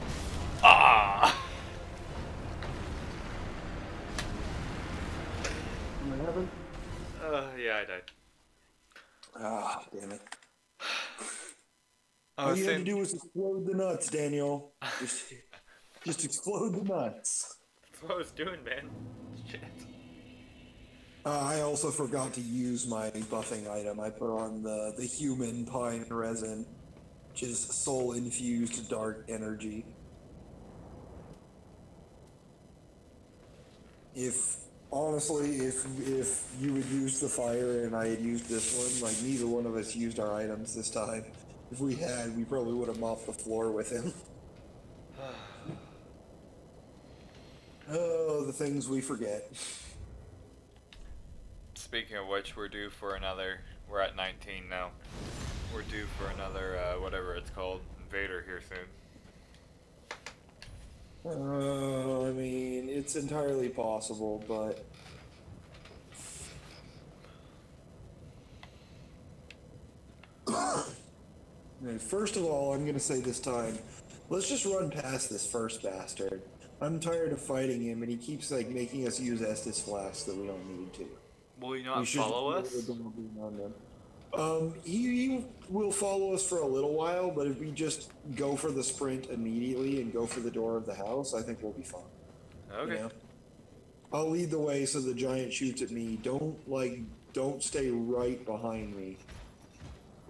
Ah! What happened? Yeah, I died. Ah, damn it. I All was you had to saying, do was explode the nuts, Daniel. Just explode the nuts. that's what I was doing, man. Shit. I also forgot to use my buffing item. I put on the human pine resin, which is soul-infused dark energy. If honestly, if you had used the fire and I had used this one, like neither one of us used our items this time. If we had, we probably would have mopped the floor with him. Oh, the things we forget. Speaking of which, we're due for another. We're at 19 now. We're due for another, whatever it's called, invader here soon. I mean, it's entirely possible, but first of all, I'm gonna say this time, let's just run past this first bastard. I'm tired of fighting him, and he keeps like making us use Estus flasks that we don't need to. Will you not follow us? He will follow us for a little while, but if we just go for the sprint immediately and go for the door of the house, I think we'll be fine. Okay. You know? I'll lead the way so the giant shoots at me. Don't stay right behind me,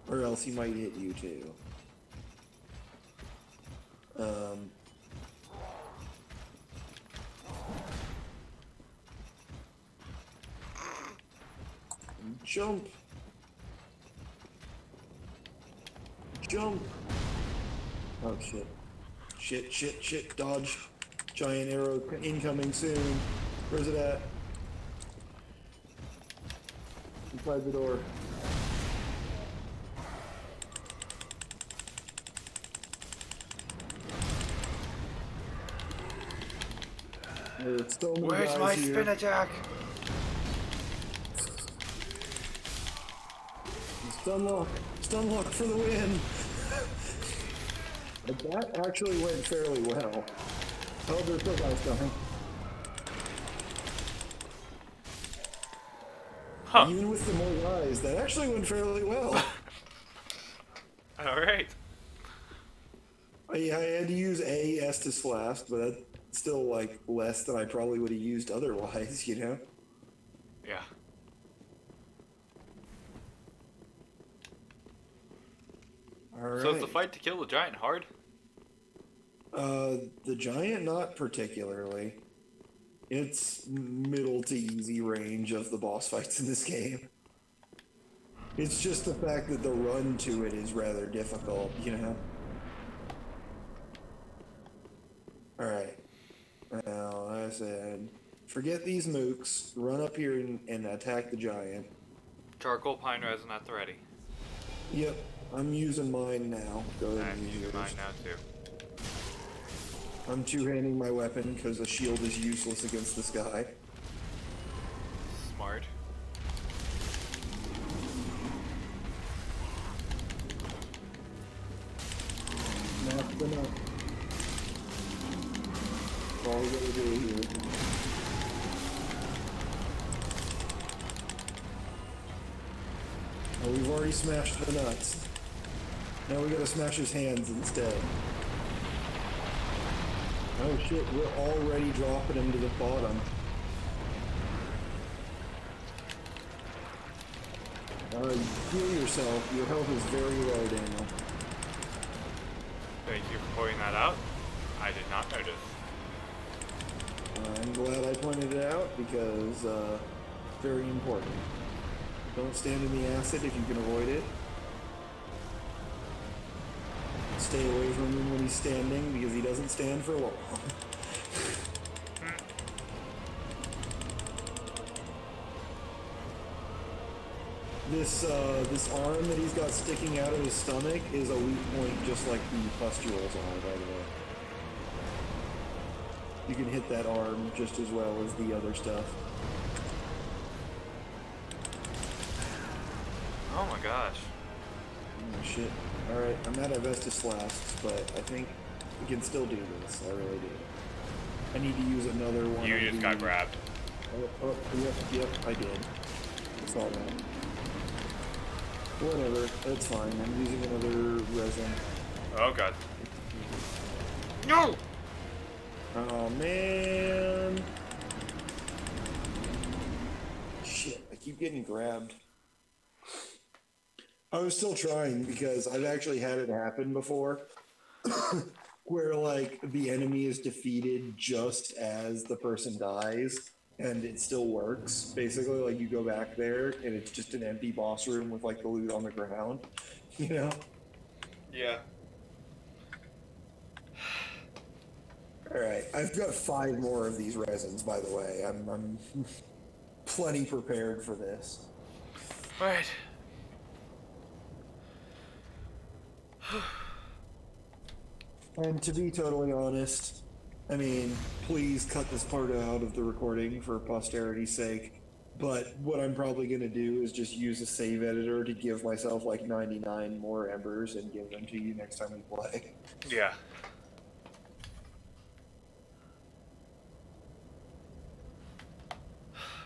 or else he might hit you too. Jump. Jump. Oh shit. Shit. Dodge. Giant arrow incoming soon. Where's it at? Inside the door. There's so many Where's guys my here. spin attack? Stunlock for the win. That actually went fairly well. Oh, there's still guys coming. Huh. Even with the more guys, that actually went fairly well. Alright. I had to use a Estus flask, but that's still like less than I probably would have used otherwise, you know? Yeah. Alright. So is the fight to kill the giant hard? The giant, not particularly. It's middle to easy range of the boss fights in this game. It's just the fact that the run to it is rather difficult, you know? Alright. Now, like I said, forget these mooks, run up here and attack the giant. Charcoal pine resin at the ready. Yep, I'm using mine now. Go ahead I'm and use using yours. mine now too. I'm two-handing my weapon because a shield is useless against this guy. Smart. That's the nut. That's all we gotta do here. Oh, we've already smashed the nuts. Now we gotta smash his hands instead. Oh shit, we're already dropping him to the bottom. Heal yourself. Your health is very low, Daniel. Thank you for pointing that out. I did not notice. I'm glad I pointed it out because, very important. Don't stand in the acid if you can avoid it. Stay away from him when he's standing because he doesn't stand for long. This arm that he's got sticking out of his stomach is a weak point just like the pustules are, by the way. You can hit that arm just as well as the other stuff. Oh my gosh. Oh shit. Alright, I'm out of Estus flasks, but I think we can still do this. I really do. I need to use another one. You of just the- got grabbed. Yep, I did. I saw that. Whatever, that's fine. I'm using another resin. Oh god. No! Oh man! Shit, I keep getting grabbed. I was still trying because I've actually had it happen before. Where like the enemy is defeated just as the person dies, and it still works. Basically, like you go back there and it's just an empty boss room with like the loot on the ground, you know? Yeah. All right, I've got 5 more of these resins, by the way. I'm plenty prepared for this. Alright. And to be totally honest, I mean, please cut this part out of the recording for posterity's sake. But what I'm probably going to do is just use a save editor to give myself like 99 more embers and give them to you next time we play. Yeah.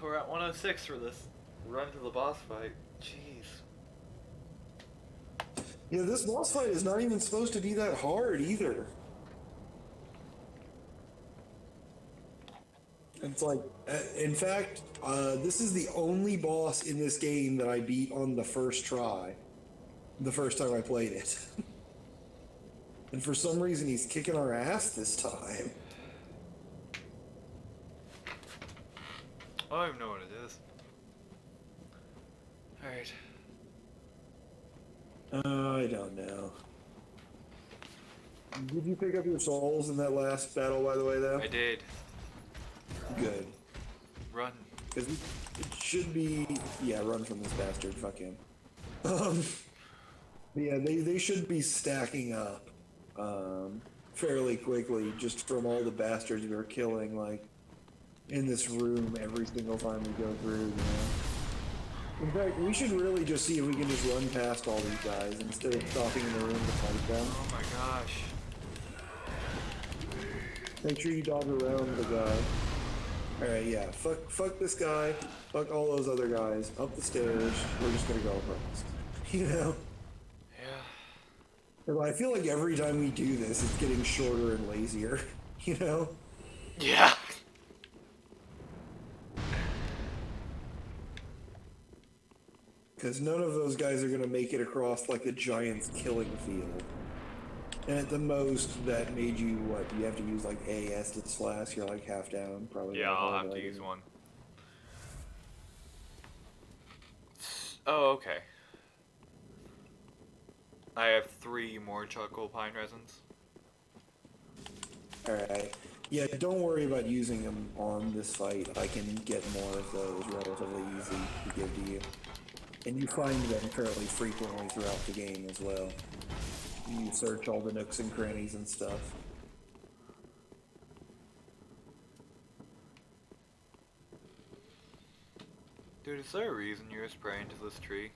We're at 106 for this run to the boss fight. Jeez. Yeah, this boss fight is not even supposed to be that hard either. It's like, in fact, this is the only boss in this game that I beat on the first try. The first time I played it. And for some reason, he's kicking our ass this time. I don't even know what it is. Alright. I don't know. Did you pick up your souls in that last battle, by the way, though? I did. Good. Run. Because it should be... Yeah, run from this bastard. Fuck him. Yeah, they should be stacking up fairly quickly just from all the bastards we're killing, like, in this room every single time we go through, you know? In fact, we should really just see if we can just run past all these guys instead of stopping in the room to fight them. Oh my gosh. Make sure you dodge around the guy. Alright, yeah, fuck this guy, fuck all those other guys, up the stairs, we're just gonna go across. You know? Yeah. I feel like every time we do this, it's getting shorter and lazier, you know? Yeah. Because none of those guys are going to make it across, like, the Giants' killing field. And at the most, that made you, what, you have to use, like, AS to slash, you're, like, half down, probably. Yeah, I'll have to use one. Oh, okay. I have 3 more charcoal pine resins. Alright. Yeah, don't worry about using them on this fight. I can get more of those relatively easy to give to you. And you find them fairly frequently throughout the game as well. You search all the nooks and crannies and stuff. Dude, is there a reason you're spraying to this tree?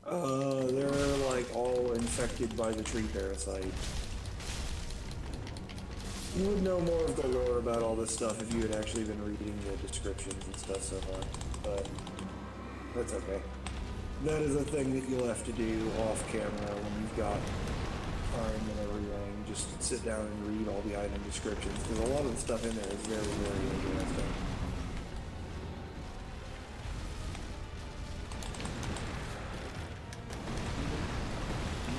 They're like all infected by the tree parasite. You would know more of the lore about all this stuff if you had actually been reading the descriptions and stuff so far, but that's okay. That is a thing that you'll have to do off camera when you've got time and everything. Just sit down and read all the item descriptions, because a lot of the stuff in there is very, very interesting.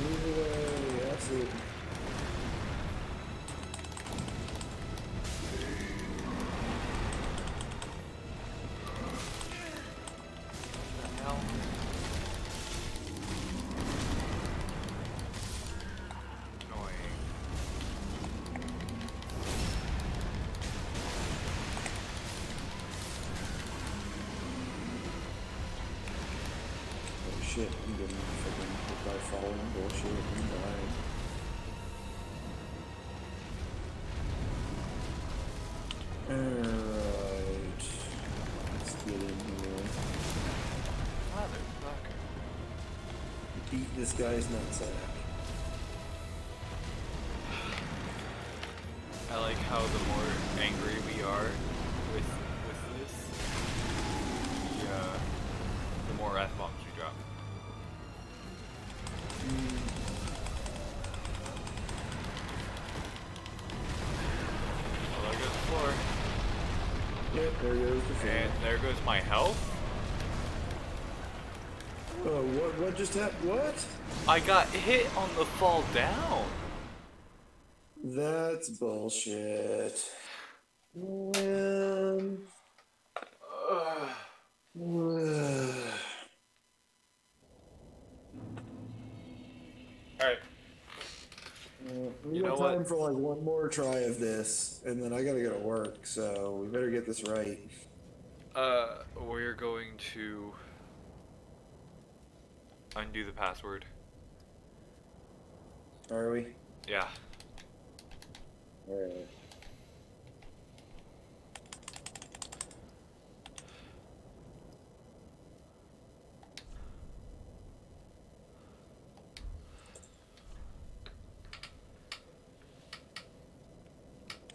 Move away, absolutely. Shit, I'm getting fucking hit by falling bullshit and dying. Alright. Let's get in here. Motherfucker. Beat this guy's nutsack. I like how the more angry we are with this, the more F-bombs we drop. Oh, there goes the floor. Yep, there goes the floor. And there goes my health. Oh, what just happened? What? I got hit on the fall down. That's bullshit. Um, Alright, we you know got what? time for like one more try of this, and then I gotta go to work, so we better get this right. We're going to undo the password. Are we? Yeah. Alright.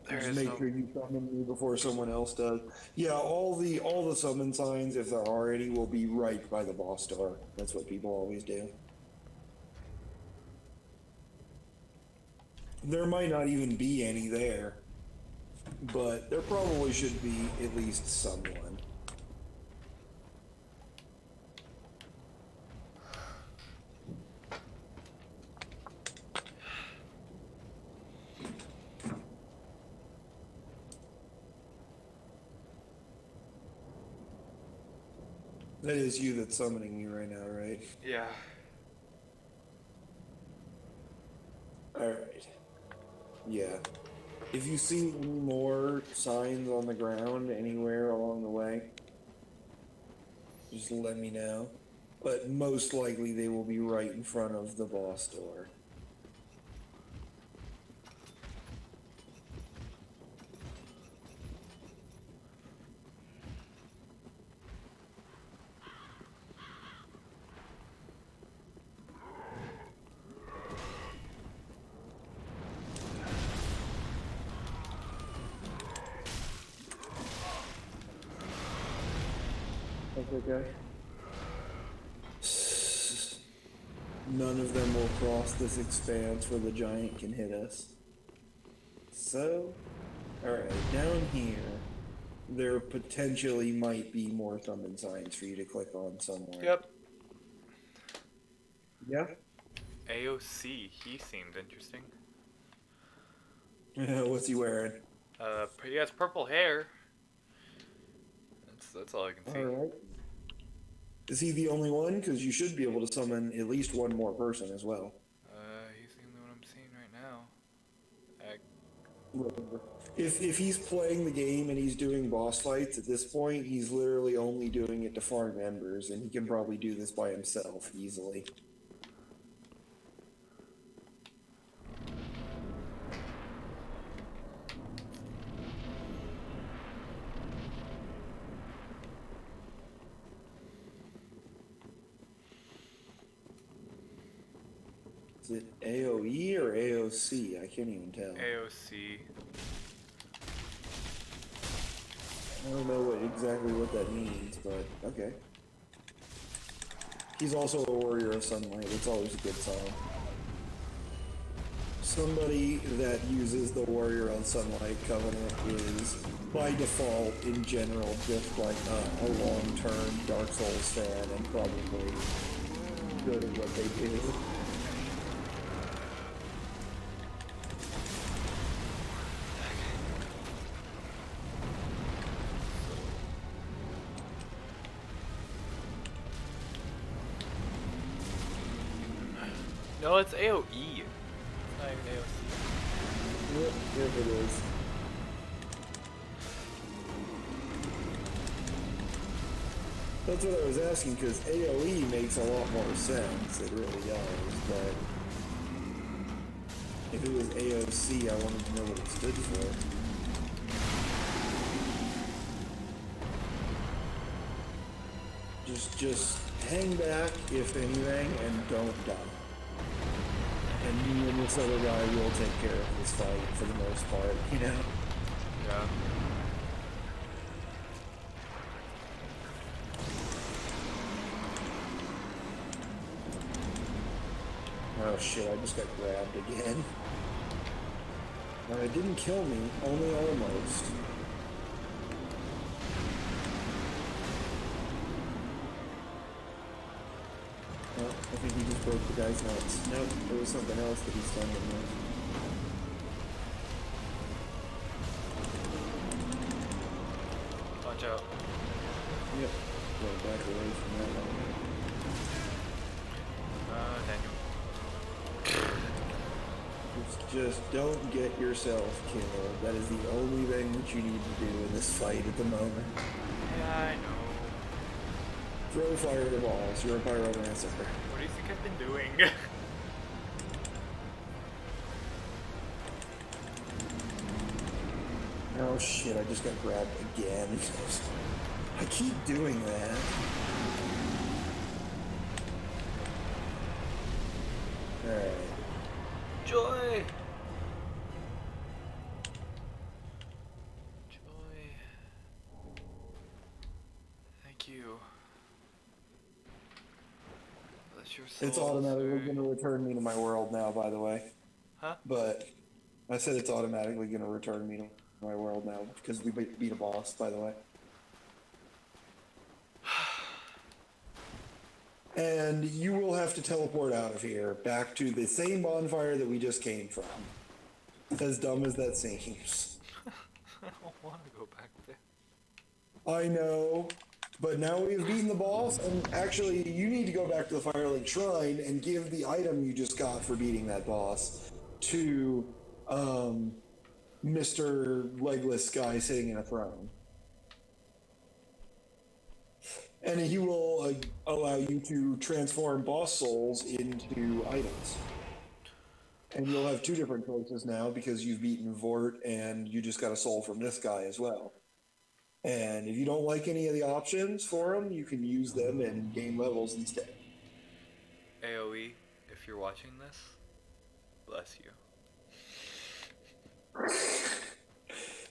Just make sure you summon me before someone else does. Yeah, all the summon signs, if there are any, will be right by the boss door. That's what people always do. There might not even be any there, but there probably should be at least someone. That is you that's summoning me right now, right? Yeah. Alright. Yeah. If you see any more signs on the ground anywhere along the way, just let me know. But most likely they will be right in front of the boss door. That's okay. None of them will cross this expanse where the giant can hit us. So, alright, down here, there potentially might be more summon signs for you to click on somewhere. Yep. Yeah? AOC, he seemed interesting. What's he wearing? He has purple hair. That's all I can see. Alright. Is he the only one? Because you should be able to summon at least one more person as well. He's the only one I'm seeing right now. If he's playing the game and he's doing boss fights at this point, he's literally only doing it to farm members, and he can probably do this by himself easily. Is it AOE or AOC? I can't even tell. AOC. I don't know exactly what that means, but okay. He's also a warrior of sunlight. It's always a good sign. Somebody that uses the warrior of sunlight covenant is, by default, in general, just like a long-term Dark Souls fan and probably good at what they do. No, it's AOE. It's not even AOC. Yep, it is. That's what I was asking, because AOE makes a lot more sense. It really does, but if it was AOC, I wanted to know what it stood for. Just hang back, if anything, and don't die. And me and this other guy will take care of this fight for the most part, you know? Yeah. Oh shit, I just got grabbed again. It didn't kill me, only almost. Well, I think he just broke the guy's nuts. Nope, there was something else that he stunned him with. back away from that one. Daniel. Just don't get yourself killed. That is the only thing that you need to do in this fight at the moment. Yeah, I know. Throw fireballs. You're a pyromancer. What do you think I've been doing? Oh shit, I just got grabbed again. I keep doing that. Alright. Joy! Joy. Thank you. Bless your soul. It's automatically going to return me to my world now, by the way. Huh? But I said it's automatically going to return me to my world now because we beat a boss, by the way. And you will have to teleport out of here back to the same bonfire that we just came from. As dumb as that seems. I don't want to go back there. I know, but now we've beaten the boss, and actually you need to go back to the Firelink Shrine and give the item you just got for beating that boss to Mr. Legless guy sitting in a throne. And he will allow you to transform boss souls into items. And you'll have two different choices now because you've beaten Vort and you just got a soul from this guy as well. And if you don't like any of the options for them, you can use them and gain levels instead. AoE, if you're watching this, bless you.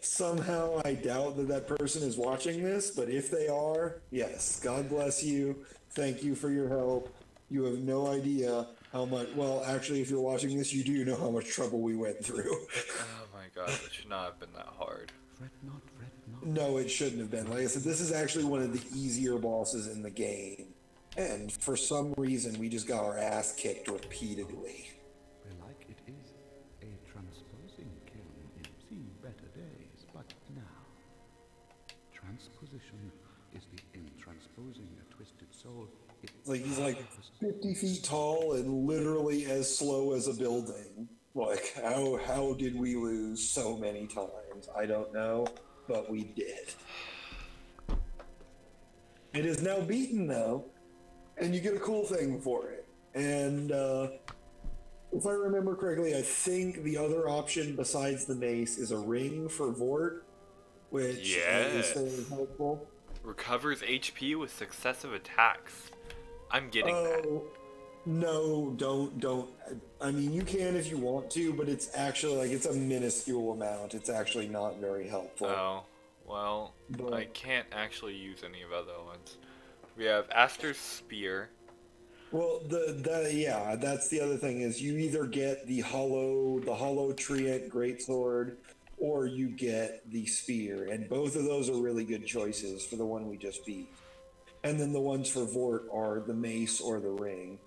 Somehow I doubt that that person is watching this, but if they are, yes, God bless you. Thank you for your help. You have no idea how much, well, actually, if you're watching this, you do know how much trouble we went through. Oh my god, it should not have been that hard. Fret not, fret not. No, it shouldn't have been. Like I said, this is actually one of the easier bosses in the game. And for some reason, we just got our ass kicked repeatedly. Belike it is a transposing kiln in seen better days, but now transposition is the in transposing a twisted soul. It's like he's like 50 feet tall and literally as slow as a building. Like, how did we lose so many times? I don't know, but we did. It is now beaten, though, and you get a cool thing for it. And if I remember correctly, I think the other option besides the mace is a ring for Vort, which is very helpful. Recovers HP with successive attacks. I'm getting that. No, don't. I mean, you can if you want to, but it's actually, like, it's a minuscule amount. It's actually not very helpful. Oh, well, But I can't actually use any of other ones. We have Aster's Spear. well, that's the other thing is you either get the hollow Treant Greatsword, or you get the Spear, and both of those are really good choices for the one we just beat. And then the ones for Vort are the mace or the ring.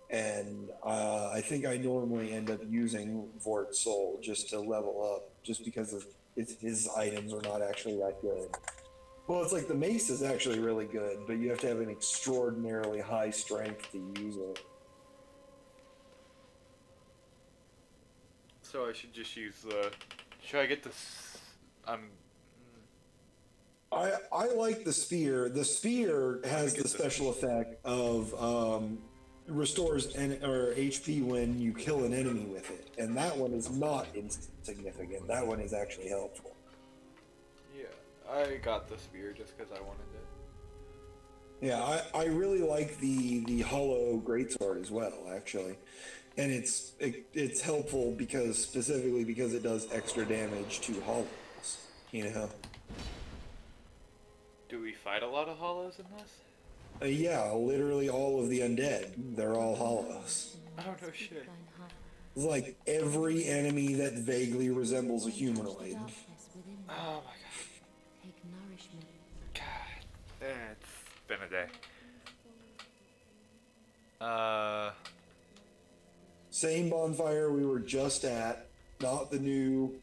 And I think I normally end up using Vort's soul just to level up, just because of his items are not actually that good. Well, it's like the mace is actually really good, but you have to have an extraordinarily high strength to use it. So I should just use the... Should I get this... I like the spear. The spear has the special effect of restores HP when you kill an enemy with it, and that one is not insignificant. That one is actually helpful. Yeah, I got the spear just because I wanted it. Yeah, I really like the hollow greatsword as well, actually, and it's helpful specifically because it does extra damage to hollows. You know. Do we fight a lot of hollows in this? Yeah, literally all of the undead. They're all hollows. Oh, no shit. It's like every enemy that vaguely resembles a humanoid. Oh my god. God. It's been a day. Same bonfire we were just at. Not the new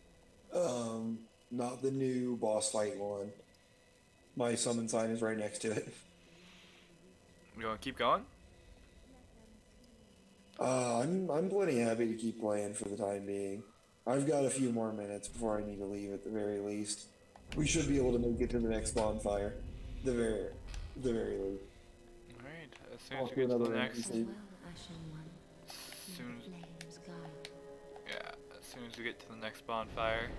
boss fight one. My summon sign is right next to it. You want to keep going? I'm plenty happy to keep playing for the time being. I've got a few more minutes before I need to leave at the very least. We should be able to make it to the next bonfire. The very least. Alright, as soon as Also we get to the another next... NPC. Soon as, yeah, as soon as we get to the next bonfire,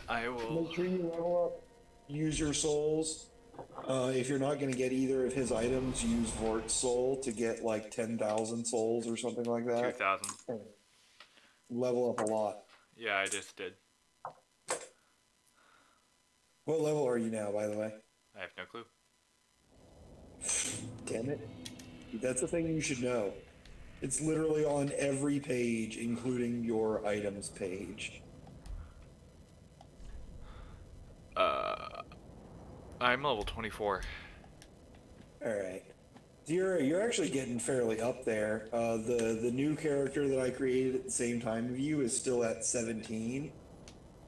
I will... Make sure you level up. Use your souls. If you're not going to get either of his items, use Vort's soul to get like 10,000 souls or something like that. 2,000. Level up a lot. Yeah, I just did. What level are you now, by the way? I have no clue. Damn it. That's the thing you should know. It's literally on every page, including your items page. I'm level 24. Alright. You're actually getting fairly up there. The new character that I created at the same time of you is still at 17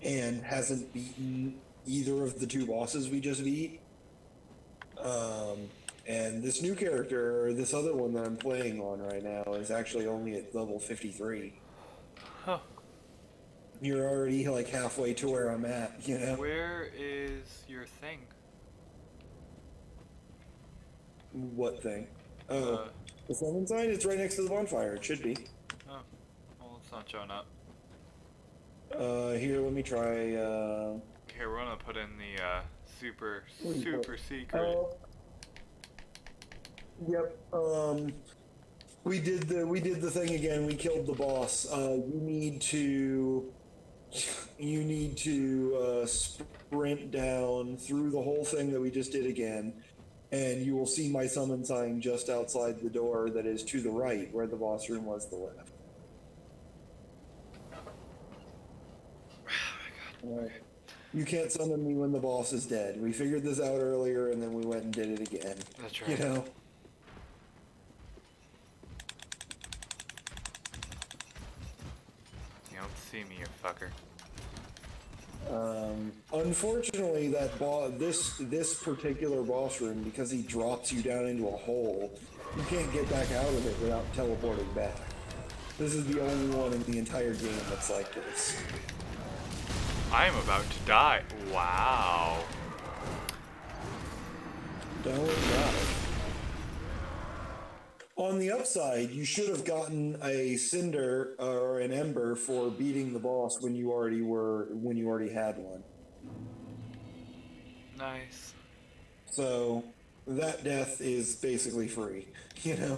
and hasn't beaten either of the two bosses we just beat. And this new character, or this other one that I'm playing on right now, is actually only at level 53. Huh. You're already like halfway to where I'm at, you know? Where is your thing? What thing? Oh, the summon sign? It's right next to the bonfire. It should be. Oh, well, it's not showing up. Here, let me try, Here, we're gonna put in the, super secret. Yep. We did the thing again. We killed the boss. You need to sprint down through the whole thing that we just did again, and you will see my summon sign just outside the door that is to the right, where the boss room was to the left. Right. You can't summon me when the boss is dead. We figured this out earlier, and then we went and did it again. That's right. You know? You don't see me, you fucker. Unfortunately, that this particular boss room, because he drops you down into a hole, you can't get back out of it without teleporting back. This is the only one in the entire game that's like this. I am about to die. Wow. Don't die. On the upside, you should have gotten a cinder or an ember for beating the boss when you already had one. Nice. So that death is basically free, you know?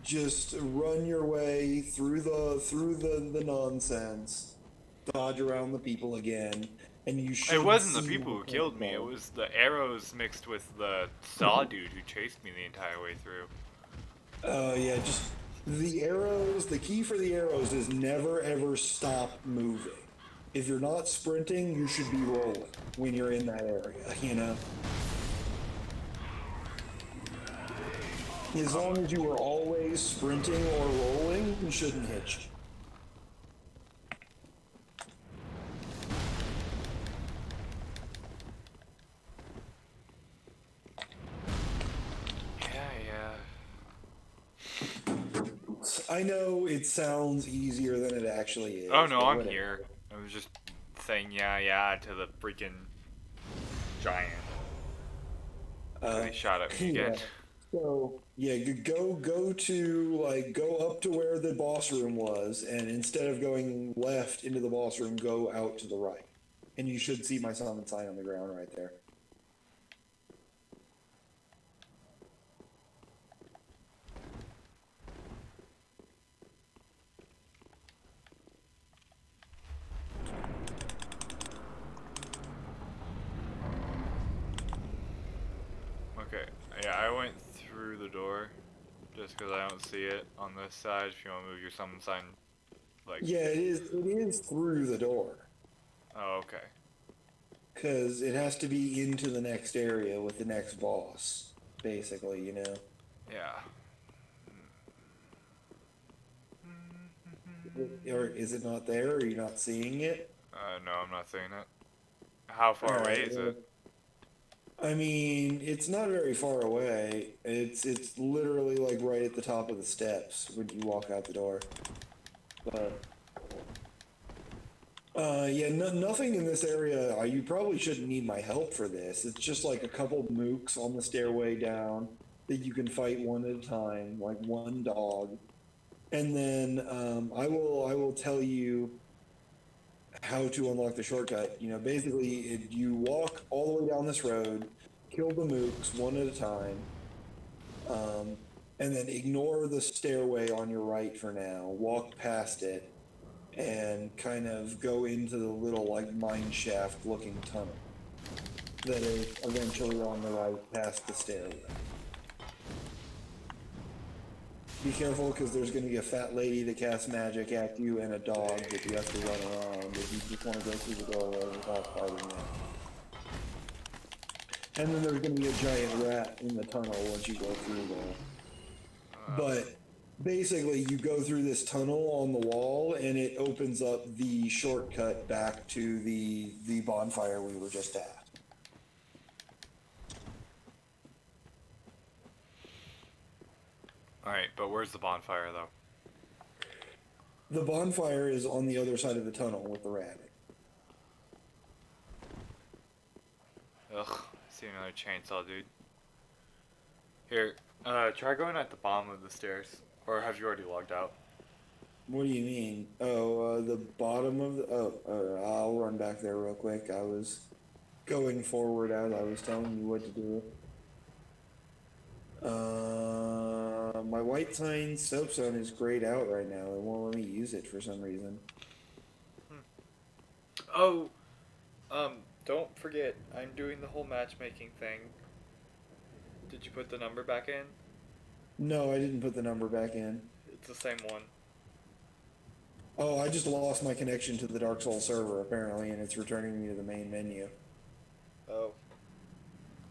Just run your way through the nonsense, dodge around the people again, and you should. It wasn't the people who killed me, it was the arrows mixed with the saw dude who chased me the entire way through. Yeah, just the arrows, the key for the arrows is never ever stop moving. If you're not sprinting, you should be rolling when you're in that area, you know? As long as you are always sprinting or rolling, you shouldn't hit you. I know it sounds easier than it actually is. Oh no, I'm whatever. here. I was just saying yeah to the freaking giant. He shot at me again. Yeah. So yeah, go up to where the boss room was, and instead of going left into the boss room, go out to the right, and you should see my summon sign on the ground right there. Okay, yeah, I went through the door just because I don't see it on this side. If you want to move your summon sign, like. Yeah, it is through the door. Oh, okay. Because it has to be into the next area with the next boss, basically, you know? Yeah. Or is it not there? Are you not seeing it? No, I'm not seeing it. How far away is it? I mean, it's not very far away. It's literally like right at the top of the steps when you walk out the door. But yeah, nothing in this area. You probably shouldn't need my help for this. It's just like a couple mooks on the stairway down that you can fight one at a time, like one dog. And then I will tell you how to unlock the shortcut. You know, basically, you walk all the way down this road, kill the mooks one at a time, and then ignore the stairway on your right for now. Walk past it, and kind of go into the little like mine shaft looking tunnel that is eventually on the right past the stairway. Be careful because there's going to be a fat lady that casts magic at you and a dog that you have to run around if you just want to go through the doorway without fighting them. And then there's going to be a giant rat in the tunnel once you go through there. But basically, you go through this tunnel on the wall, and it opens up the shortcut back to the bonfire we were just at. Alright, but where's the bonfire, though? The bonfire is on the other side of the tunnel with the rat. Ugh, I see another chainsaw, dude. Here, try going at the bottom of the stairs. Or have you already logged out? What do you mean? Oh, the bottom of the... Oh, I'll run back there real quick. I was going forward as I was telling you what to do. My white sign soapstone is grayed out right now. It won't let me use it for some reason. Oh, don't forget, I'm doing the whole matchmaking thing. Did you put the number back in? No, I didn't put the number back in. It's the same one. Oh, I just lost my connection to the Dark Souls server, apparently, and it's returning me to the main menu. Oh.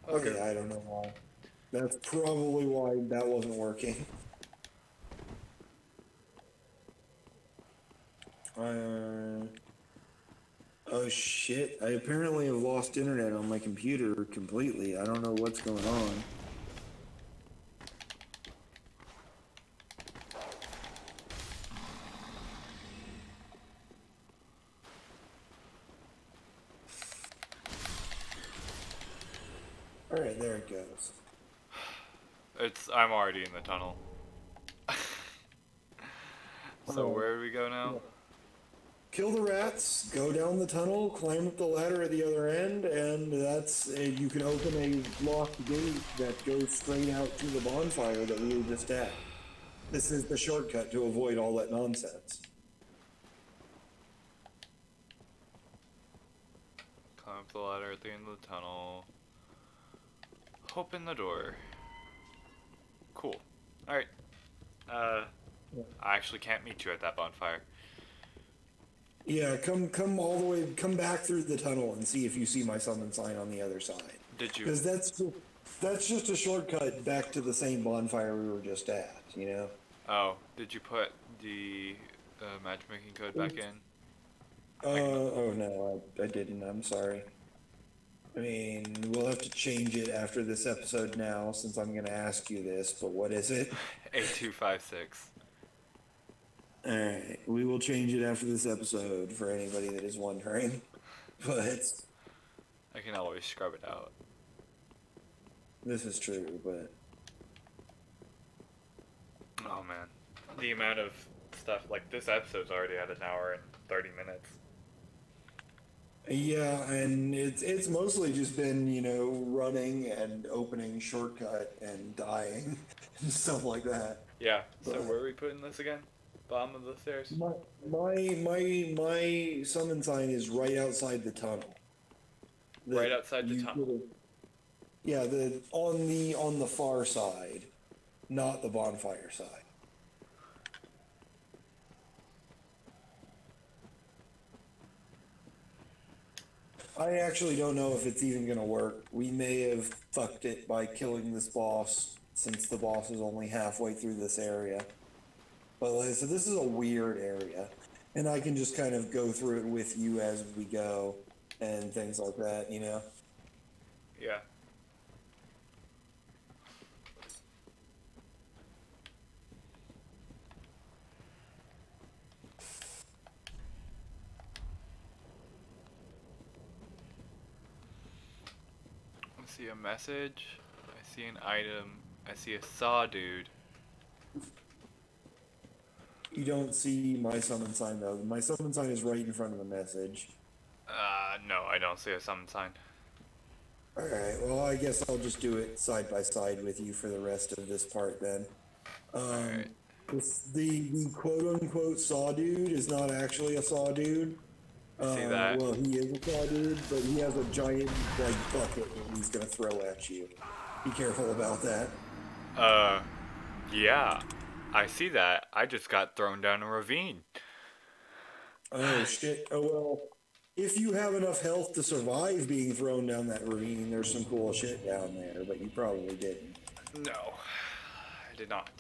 Okay. Yeah, I don't know why. That's probably why that wasn't working. Oh shit, I apparently have lost internet on my computer completely. I don't know what's going on. Alright, there it goes. I'm already in the tunnel. So where do we go now? Kill the rats, go down the tunnel, climb up the ladder at the other end, and you can open a locked gate that goes straight out to the bonfire that we were just at. This is the shortcut to avoid all that nonsense. Climb up the ladder at the end of the tunnel. Open the door. Cool. Alright. I actually can't meet you at that bonfire. Yeah, come all the way, come back through the tunnel and see if you see my summon sign on the other side. Did you? Because that's just a shortcut back to the same bonfire we were just at, you know? Oh, did you put the matchmaking code back in? Oh no, I didn't, I'm sorry. I mean, we'll have to change it after this episode now, since I'm going to ask you this, but what is it? 8256. Alright, we will change it after this episode for anybody that is wondering, but... I can always scrub it out. This is true, but... Oh man. The amount of stuff, like this episode's already at an hour and 30 minutes. Yeah, and it's mostly just been, you know, running and opening shortcut and dying and stuff like that. Yeah, so where are we putting this again? Bottom of the stairs? My summon sign is right outside the tunnel. Right outside the tunnel? Yeah, on the far side, not the bonfire side. I actually don't know if it's even going to work. We may have fucked it by killing this boss, since the boss is only halfway through this area. But like I said, this is a weird area, and I can just kind of go through it with you as we go, and things like that, you know? Yeah. see a message. I see an item. I see a saw dude. You don't see my summon sign though. My summon sign is right in front of the message. No, I don't see a summon sign. Alright, well I guess I'll just do it side by side with you for the rest of this part then. Alright. The quote unquote saw dude is not actually a saw dude. See that? Well, he is a saw dude, but he has a giant like bucket that he's gonna throw at you. Be careful about that. Yeah. I see that. I just got thrown down a ravine. Oh shit. Oh well. If you have enough health to survive being thrown down that ravine, there's some cool shit down there, but you probably didn't. No, I did not.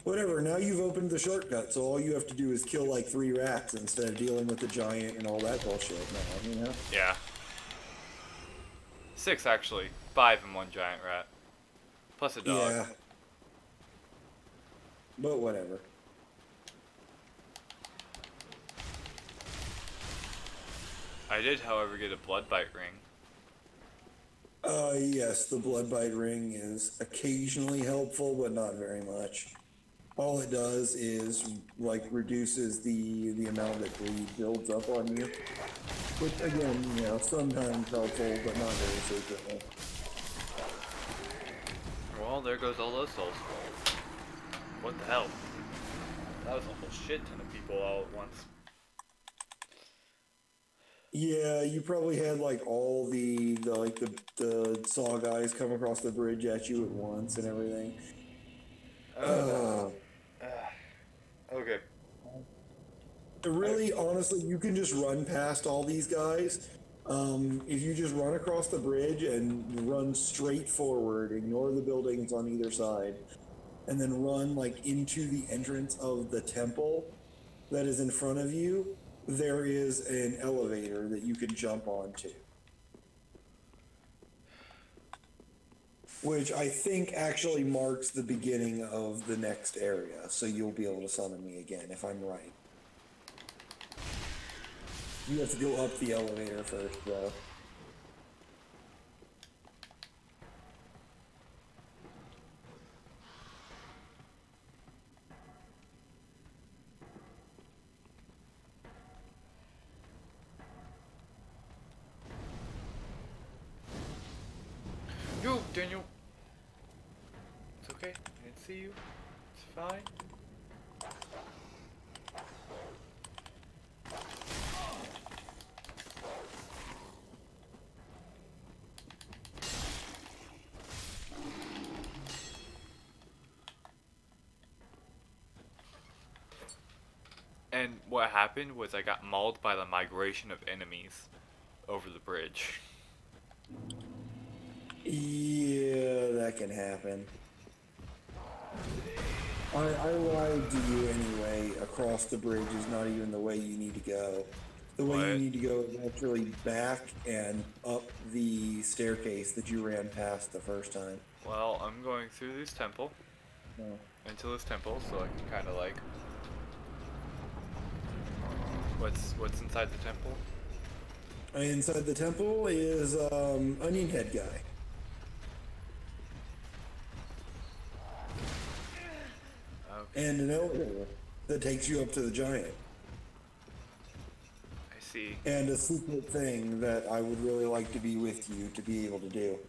Whatever, now you've opened the shortcut, so all you have to do is kill like 3 rats instead of dealing with the giant and all that bullshit now, you know? Yeah. 6 actually. 5 and 1 giant rat. Plus a dog. Yeah. But whatever. I did, however, get a blood bite ring. Yes, the blood bite ring is occasionally helpful, but not very much. All it does is, like, reduces the amount that bleed builds up on you. Which, again, you know, sometimes helpful, but not very frequently. Well, there goes all those souls. What the hell? That was a whole shit ton of people all at once. Yeah, you probably had like all the saw guys come across the bridge at you at once and everything. Okay. Really, honestly, you can just run past all these guys. If you just run across the bridge and run straight forward, ignore the buildings on either side, and then run like into the entrance of the temple that is in front of you, there is an elevator that you can jump onto. Which I think actually marks the beginning of the next area, so you'll be able to summon me again, if I'm right. You have to go up the elevator first, though. Yo, Daniel! It's okay, I didn't see you. It's fine. And what happened was I got mauled by the migration of enemies over the bridge. Yeah, that can happen. I lied to you anyway. Across the bridge is not even the way you need to go. The way you What? need to go is actually back and up the staircase that you ran past the first time. Well, I'm going through this temple, No. into this temple, so I can kind of like... What's inside the temple? Inside the temple is Onion Head guy. Okay, And an elevator that takes you up to the giant. I see. And a secret thing that I would really like to be with you to be able to do.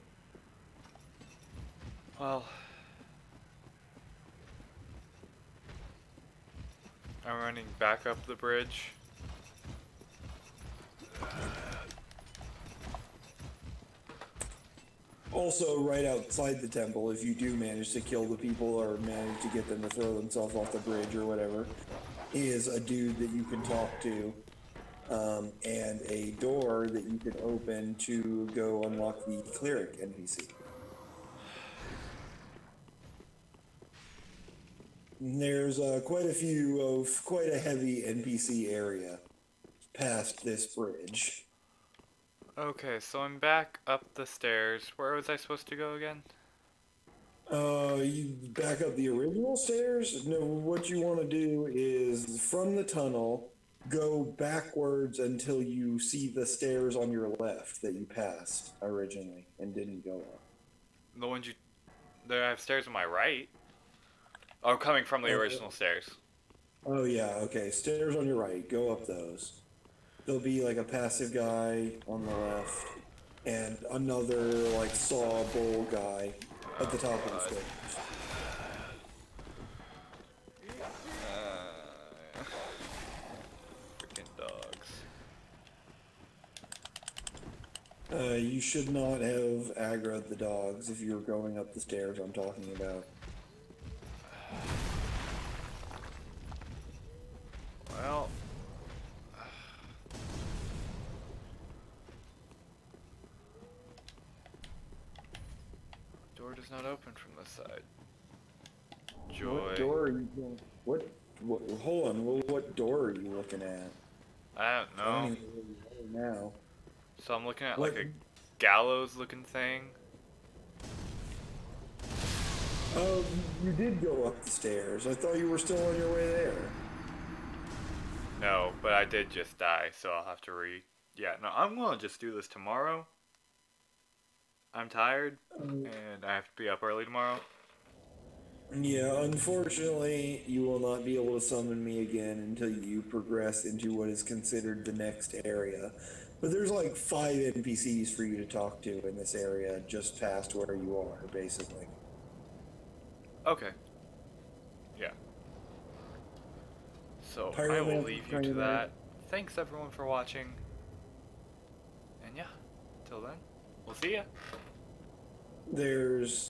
Well... I'm running back up the bridge. Also, right outside the temple, if you do manage to kill the people or manage to get them to throw themselves off the bridge or whatever, is a dude that you can talk to, and a door that you can open to go unlock the cleric NPC. There's quite a heavy NPC area past this bridge. Okay, so I'm back up the stairs. Where was I supposed to go again? You back up the original stairs? No, what you want to do is from the tunnel, go backwards until you see the stairs on your left that you passed originally and didn't go up. The ones you... There I have stairs on my right. Oh, coming from the original stairs. Oh yeah, okay. Stairs on your right. Go up those. There'll be like a passive guy on the left and another like saw bowl guy at the top of the stairs. Freaking dogs. You should not have aggroed the dogs if you're going up the stairs I'm talking about. Well... Door does not open from this side. Joy. What door are you going? What hold on, what door are you looking at? I don't know. I don't even really know now. So I'm looking at like a gallows looking thing. Oh, you did go up the stairs. I thought you were still on your way there. No, but I did just die, so I'll have to Yeah, no, I'm gonna just do this tomorrow. I'm tired, and I have to be up early tomorrow. Yeah, unfortunately, you will not be able to summon me again until you progress into what is considered the next area. But there's like 5 NPCs for you to talk to in this area, just past where you are, basically. Okay. Yeah. So, I will leave you to that. Thanks everyone for watching. And yeah, till then, we'll see ya. There's